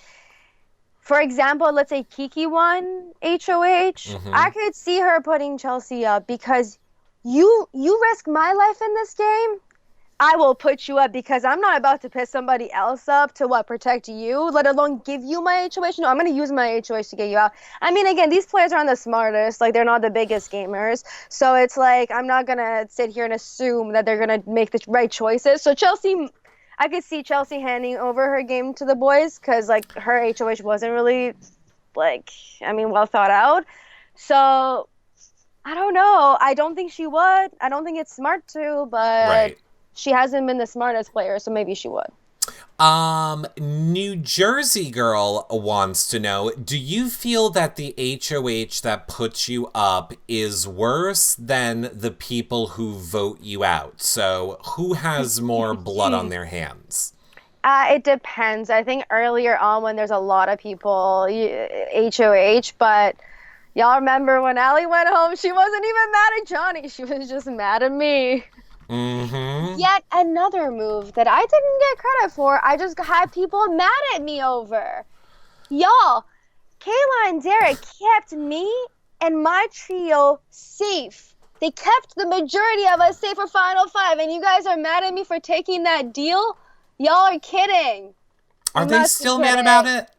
for example, let's say Kiki won HOH, I could see her putting Chelsea up because you risk my life in this game, I will put you up because I'm not about to piss somebody else up to protect you, let alone give you my HOH. No, I'm going to use my HOH to get you out. I mean, again, these players aren't the smartest. Like, they're not the biggest gamers. So it's like, I'm not going to sit here and assume that they're going to make the right choices. So I could see Chelsea handing over her game to the boys because, like, her HOH wasn't really, well thought out. So I don't know. I don't think she would. I don't think it's smart to, but she hasn't been the smartest player, so maybe she would. New Jersey girl wants to know, do you feel that the HOH that puts you up is worse than the people who vote you out? So who has more blood on their hands? It depends. I think earlier on when there's a lot of people HOH, but y'all remember when Allie went home, she wasn't even mad at Johnny. She was just mad at me. Yet another move that I didn't get credit for, I just had people mad at me over. Y'all, Kayla and Derek kept me and my trio safe. They kept the majority of us safe for Final Five, and you guys are mad at me for taking that deal? Y'all are kidding. Are they still mad about it?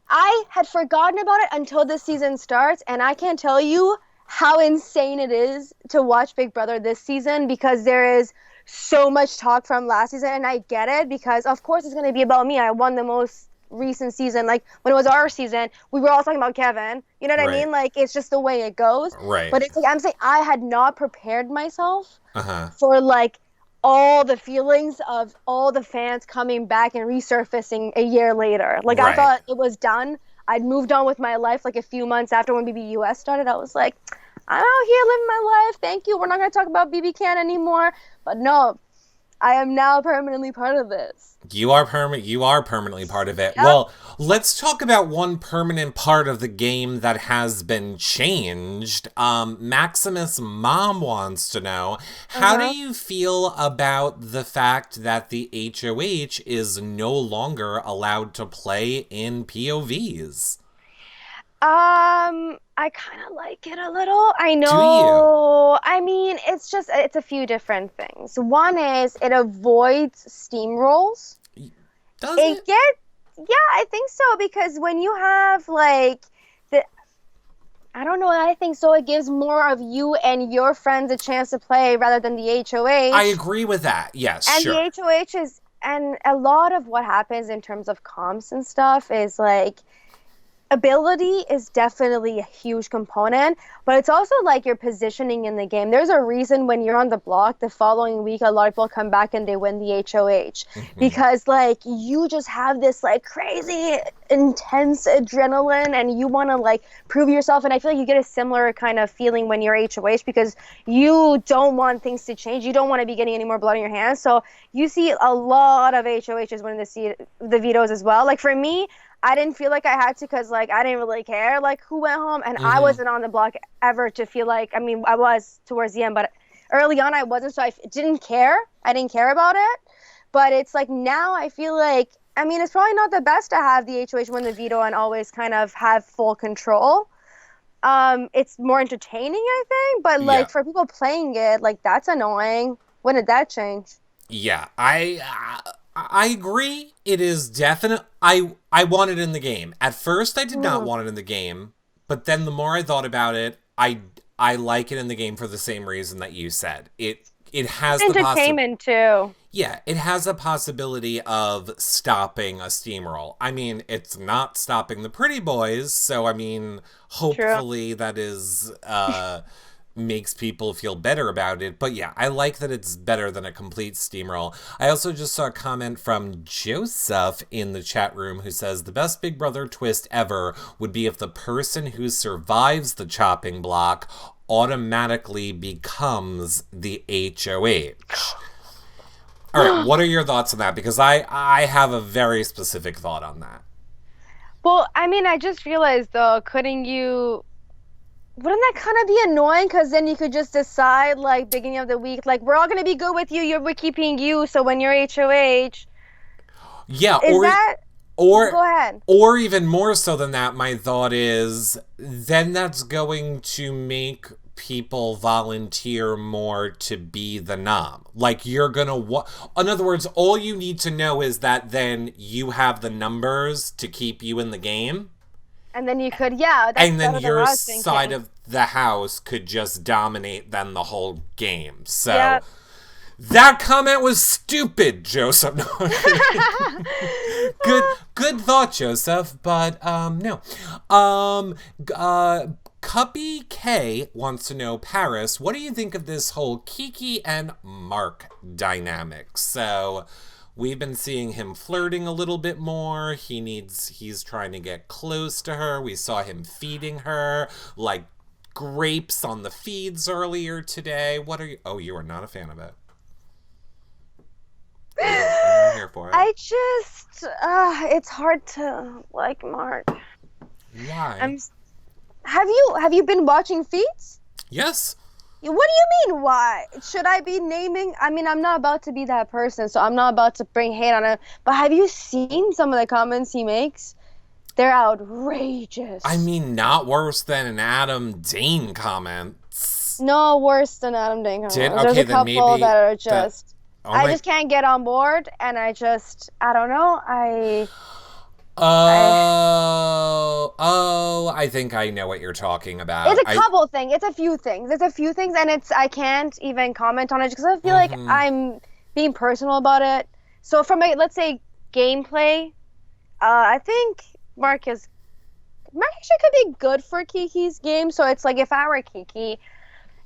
I had forgotten about it until this season starts, and I can't tell you how insane it is to watch Big Brother this season because there is so much talk from last season, and I get it because, of course, it's going to be about me. I won the most recent season. Like, when it was our season, we were all talking about Kevin. You know what I mean? Like, it's just the way it goes. Right. But it's like, I'm saying I had not prepared myself for, like, all the feelings of all the fans coming back and resurfacing a year later. Like, I thought it was done. I'd moved on with my life like a few months after when BBUS started. I was like, I'm out here living my life. Thank you. We're not going to talk about BB Can anymore. But no, I am now permanently part of this. You are permanently part of it. Yep. Well, let's talk about one permanent part of the game that has been changed. Maximus' mom wants to know, how do you feel about the fact that the HOH is no longer allowed to play in POVs? I kind of like it a little. I know. Do you? I mean, it's a few different things. One is it avoids steamrolls. Does it? Yeah, I think so, because when you have, like, I don't know, I think so. It gives more of you and your friends a chance to play rather than the HOH. I agree with that. Yes, and sure. the HOH is and a lot of what happens in terms of comps and stuff is like ability is definitely a huge component, but it's also like your positioning in the game. There's a reason when you're on the block the following week, a lot of people come back and they win the HOH because like you just have this like crazy intense adrenaline and you want to like prove yourself. And I feel like you get a similar kind of feeling when you're HOH because you don't want things to change. You don't want to be getting any more blood on your hands. So you see a lot of HOHs winning the vetoes as well. Like for me, I didn't feel like I had to because, like, I didn't really care, like, who went home. And I wasn't on the block ever to feel like, I mean, I was towards the end, but early on I wasn't, so I didn't care. I didn't care about it. But it's like now I feel like, I mean, it's probably not the best to have the HOH win the veto and always kind of have full control. It's more entertaining, I think. But, like, for people playing it, like, that's annoying. When did that change? Yeah, I agree. It is definite. I want it in the game. At first, I did not want it in the game, but then the more I thought about it, I like it in the game for the same reason that you said. It has the entertainment too. Yeah, it has a possibility of stopping a steamroll. I mean, it's not stopping the pretty boys, so I mean, hopefully that is makes people feel better about it. But yeah, I like that it's better than a complete steamroll. I also just saw a comment from Joseph in the chat room who says the best Big Brother twist ever would be if the person who survives the chopping block automatically becomes the HOH. All right, what are your thoughts on that? Because I have a very specific thought on that. Well, I mean, I just realized though, wouldn't that kind of be annoying? Because then you could just decide, like, beginning of the week, like, we're all going to be good with you. We're keeping you. So when you're HOH. Yeah. Go ahead. Or even more so than that, my thought is then that's going to make people volunteer more to be the nom. Like, you're going to... In other words, all you need to know is that then you have the numbers to keep you in the game. And then you could, that's and then your side of the house could just dominate then the whole game. So that comment was stupid, Joseph. No. Good thought, Joseph. But no. Cuppy K wants to know, Paris, what do you think of this whole Kiki and Mark dynamic? So we've been seeing him flirting a little bit more. He's trying to get close to her. We saw him feeding her like grapes on the feeds earlier today. What are you? Oh, you are not a fan of it. I'm not here for it. I just, it's hard to like Mark. Why? Have you been watching feeds? Yes. What do you mean, why? Should I be naming? I mean, I'm not about to be that person, so I'm not about to bring hate on him. But have you seen some of the comments he makes? They're outrageous. I mean, not worse than an Adam Dane comment. No, worse than Adam Dane comments. There's a couple that are just... I just can't get on board, and I don't know, I think I know what you're talking about. It's a couple things. It's a few things. And I can't even comment on it because I feel like I'm being personal about it. So from let's say gameplay, I think Mark actually could be good for Kiki's game. So it's like if I were Kiki,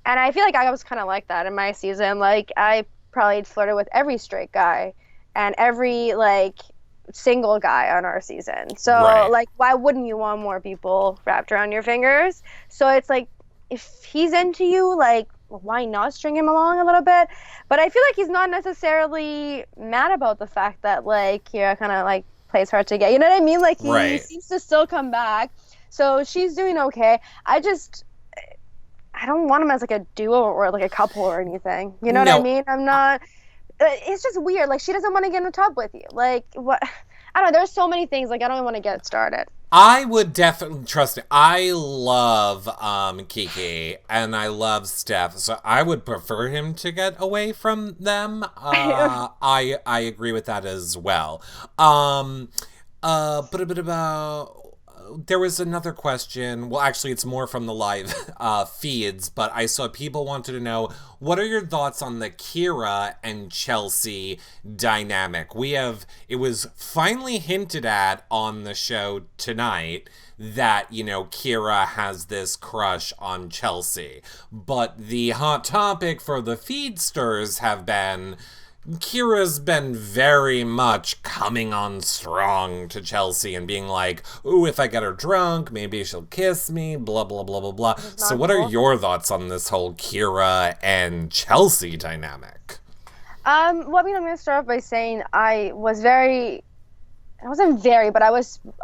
and I feel like I was kind of like that in my season. Like I probably flirted with every straight guy and every like single guy on our season. So like why wouldn't you want more people wrapped around your fingers? So it's like if he's into you, like why not string him along a little bit? But I feel like he's not necessarily mad about the fact that like Kira kind of like plays hard to get. You know what I mean? Like he seems to still come back. So she's doing okay. I don't want him as like a duo or like a couple or anything. You know what I mean? I'm not. It's just weird. Like she doesn't want to get in the tub with you. Like what? I don't know. There's so many things. Like I don't even want to get started. I would definitely trust it. I love Kiki and I love Steph, so I would prefer him to get away from them. I agree with that as well. But a bit about there was another question. Well, actually, it's more from the live feeds, but I saw people wanted to know, what are your thoughts on the Kira and Chelsea dynamic? It was finally hinted at on the show tonight that, Kira has this crush on Chelsea. But the hot topic for the feedsters have been, Kira's been very much coming on strong to Chelsea and being like, ooh, if I get her drunk, maybe she'll kiss me, blah, blah, blah, blah, blah. So what are your thoughts on this whole Kira and Chelsea dynamic? I'm going to start off by saying but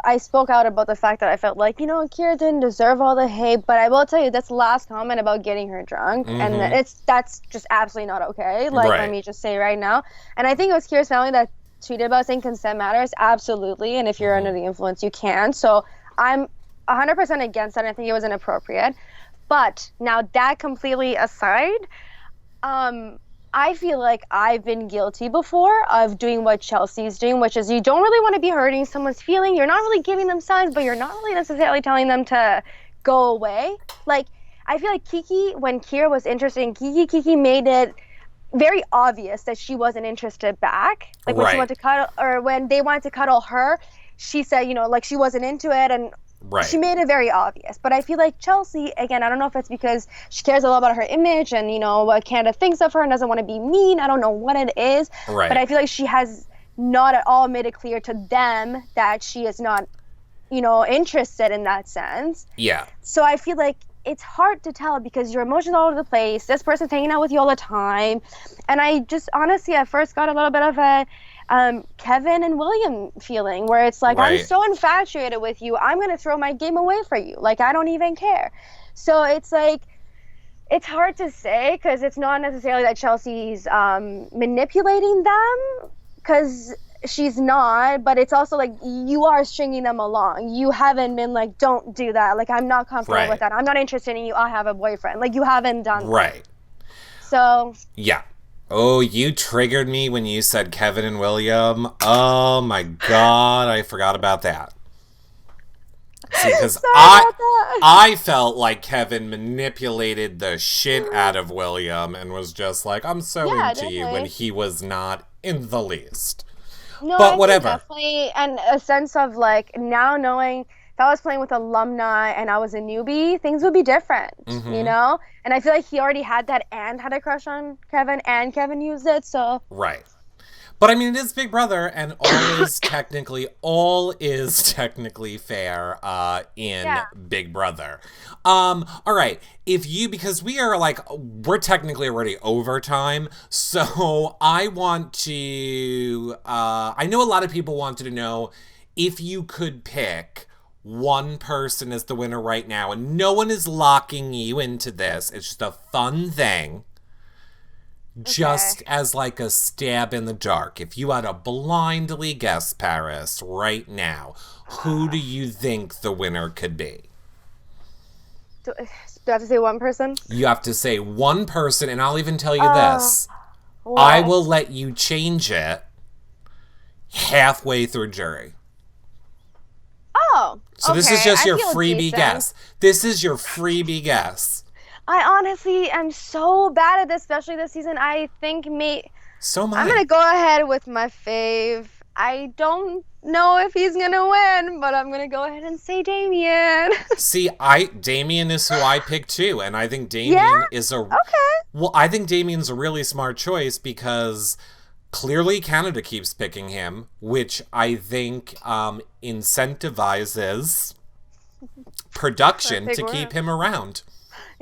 I spoke out about the fact that I felt like, Kira didn't deserve all the hate, but I will tell you, that's last comment about getting her drunk, and that's just absolutely not okay. Let me just say right now. And I think it was Kira's family that tweeted about saying consent matters, absolutely, and if you're under the influence, you can. So I'm 100% against that, and I think it was inappropriate. But now that completely aside, I feel like I've been guilty before of doing what Chelsea's doing, which is you don't really want to be hurting someone's feeling. You're not really giving them signs, but you're not really necessarily telling them to go away. Like, I feel like Kiki, when Kira was interested in Kiki made it very obvious that she wasn't interested back. Like, when she wanted to cuddle, or when they wanted to cuddle her, she said, she wasn't into it, and she made it very obvious. But I feel like Chelsea, again, I don't know if it's because she cares a lot about her image and, what Canada thinks of her and doesn't want to be mean. I don't know what it is. But I feel like she has not at all made it clear to them that she is not, interested in that sense. Yeah. So I feel like it's hard to tell because your emotions all over the place. This person's hanging out with you all the time. And I just honestly at first got a little bit of a Kevin and William feeling where it's like, I'm so infatuated with you, I'm going to throw my game away for you. Like, I don't even care. So it's like, it's hard to say because it's not necessarily that Chelsea's manipulating them, because she's not, but it's also like you are stringing them along. You haven't been like, don't do that. Like, I'm not comfortable with that. I'm not interested in you. I have a boyfriend. Like, you haven't done that. So. Yeah. Oh, you triggered me when you said Kevin and William. Oh my God, I forgot about that. See, because I felt like Kevin manipulated the shit out of William and was just like, I'm so into you, when he was not in the least. No, but whatever. Definitely, and a sense of like now knowing if I was playing with alumni and I was a newbie, things would be different, And I feel like he already had that and had a crush on Kevin, and Kevin used it, so. Right. But I mean, it is Big Brother, and all is technically fair in Big Brother. All right, because we're technically already overtime, so I want to, I know a lot of people wanted to know if you could pick one person as the winner right now, and no one is locking you into this. It's just a fun thing. Just as like a stab in the dark. If you had to blindly guess, Paris, right now, who do you think the winner could be? Do I have to say one person? You have to say one person, and I'll even tell you this. What? I will let you change it halfway through jury. Oh, so this is just your freebie guess. This is your freebie guess. I honestly am so bad at this, especially this season. I think So am I. I'm going to go ahead with my fave. I don't know if he's going to win, but I'm going to go ahead and say Damien. See, Damien is who I picked too, and I think Damien is Well, I think Damien's a really smart choice because clearly Canada keeps picking him, which I think incentivizes production to keep him around.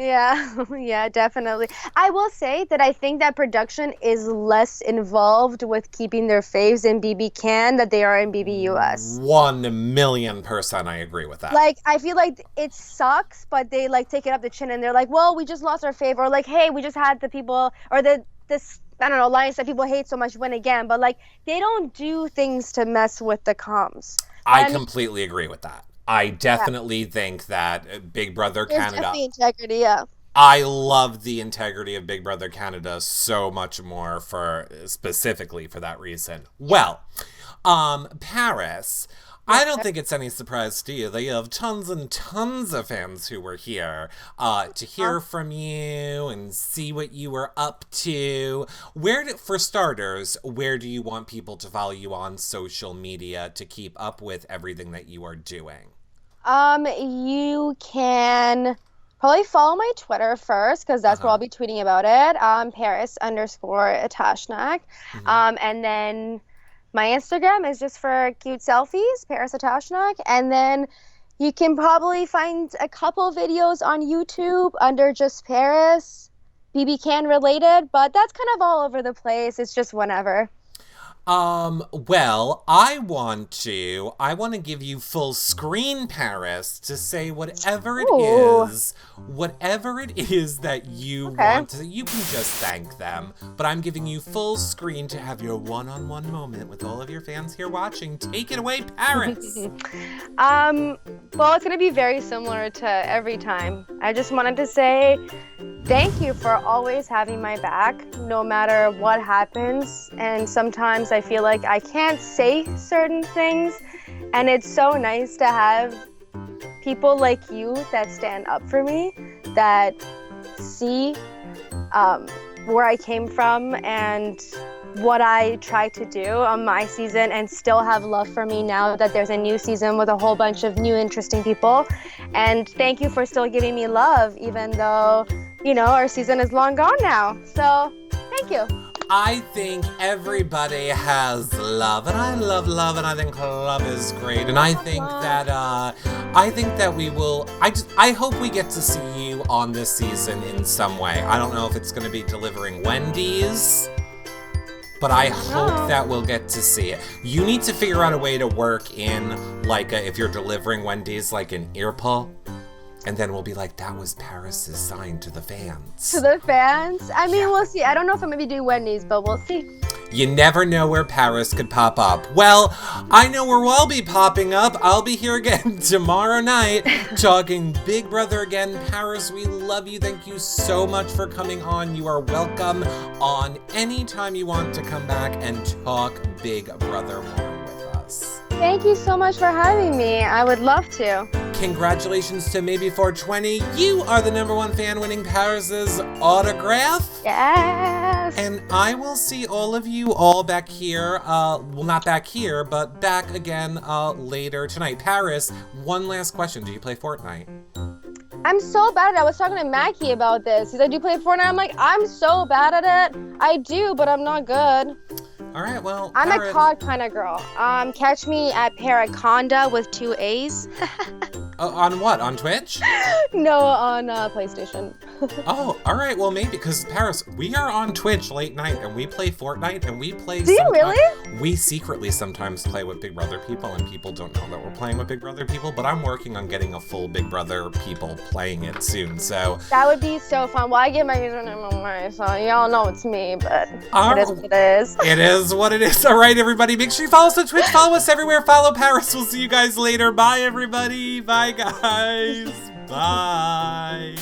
Yeah, definitely. I will say that I think that production is less involved with keeping their faves in BB Can than they are in BB US. 1,000,000% I agree with that. Like, I feel like it sucks, but they like take it up the chin and they're like, well, we just lost our fave, or like, hey, we just had the people, or this I don't know, alliance that people hate so much win again. But like, they don't do things to mess with the comms. I completely agree with that. I definitely think that Big Brother Canada... There's integrity, yeah. I love the integrity of Big Brother Canada so much more specifically for that reason. Well, Paris, I don't think it's any surprise to you that you have tons and tons of fans who were here to hear from you and see what you were up to. For starters, where do you want people to follow you on social media to keep up with everything that you are doing? You can probably follow my Twitter first because that's where I'll be tweeting about it. Paris_Atashnak. And then my Instagram is just for cute selfies, Paris Atashnak. And then you can probably find a couple videos on YouTube under just Paris, BB Can related, but that's kind of all over the place. It's just whenever. Well, I want to give you full screen, Paris, to say whatever it is that you want to. You can just thank them, but I'm giving you full screen to have your one-on-one moment with all of your fans here watching. Take it away, Paris. Well, it's going to be very similar to every time. I just wanted to say thank you for always having my back, no matter what happens. And sometimes I feel like I can't say certain things, and it's so nice to have people like you that stand up for me, that see where I came from and what I tried to do on my season, and still have love for me now that there's a new season with a whole bunch of new interesting people. And thank you for still giving me love, even though, our season is long gone now. So thank you. I think everybody has love, and I love love, and I think love is great. And I think that we will. I hope we get to see you on this season in some way. I don't know if it's going to be delivering Wendy's, but I hope that we'll get to see it. You need to figure out a way to work in, if you're delivering Wendy's, like an ear pull. And then we'll be like, that was Paris's sign to the fans. To the fans? I mean, we'll see. I don't know if I'm going to be doing Wendy's, but we'll see. You never know where Paris could pop up. Well, I know where we'll be popping up. I'll be here again tomorrow night talking Big Brother again. Paris, we love you. Thank you so much for coming on. You are welcome on anytime you want to come back and talk Big Brother more with us. Thank you so much for having me. I would love to. Congratulations to Maybe 420. You are the #1 fan winning Paris's autograph. Yes. And I will see all of you all back here. Well, not back here, but back again later tonight. Paris, one last question. Do you play Fortnite? I'm so bad at it. I was talking to Mackie about this. He's like, do you play Fortnite? I'm like, I'm so bad at it. I do, but I'm not good. All right, well, I'm a COD kind of girl. Catch me at Paraconda with 2 A's. On what? On Twitch? No, on PlayStation. Oh, all right. Well, maybe because Paris, we are on Twitch late night and we play Fortnite and we play. Do you really? We secretly sometimes play with Big Brother people, and people don't know that we're playing with Big Brother people. But I'm working on getting a full Big Brother people playing it soon. So that would be so fun. Well, I get my username away, so y'all know it's me. But it is what it is. It is what it is. All right, everybody. Make sure you follow us on Twitch. Follow us everywhere. Follow Paris. We'll see you guys later. Bye, everybody. Bye, guys. Bye.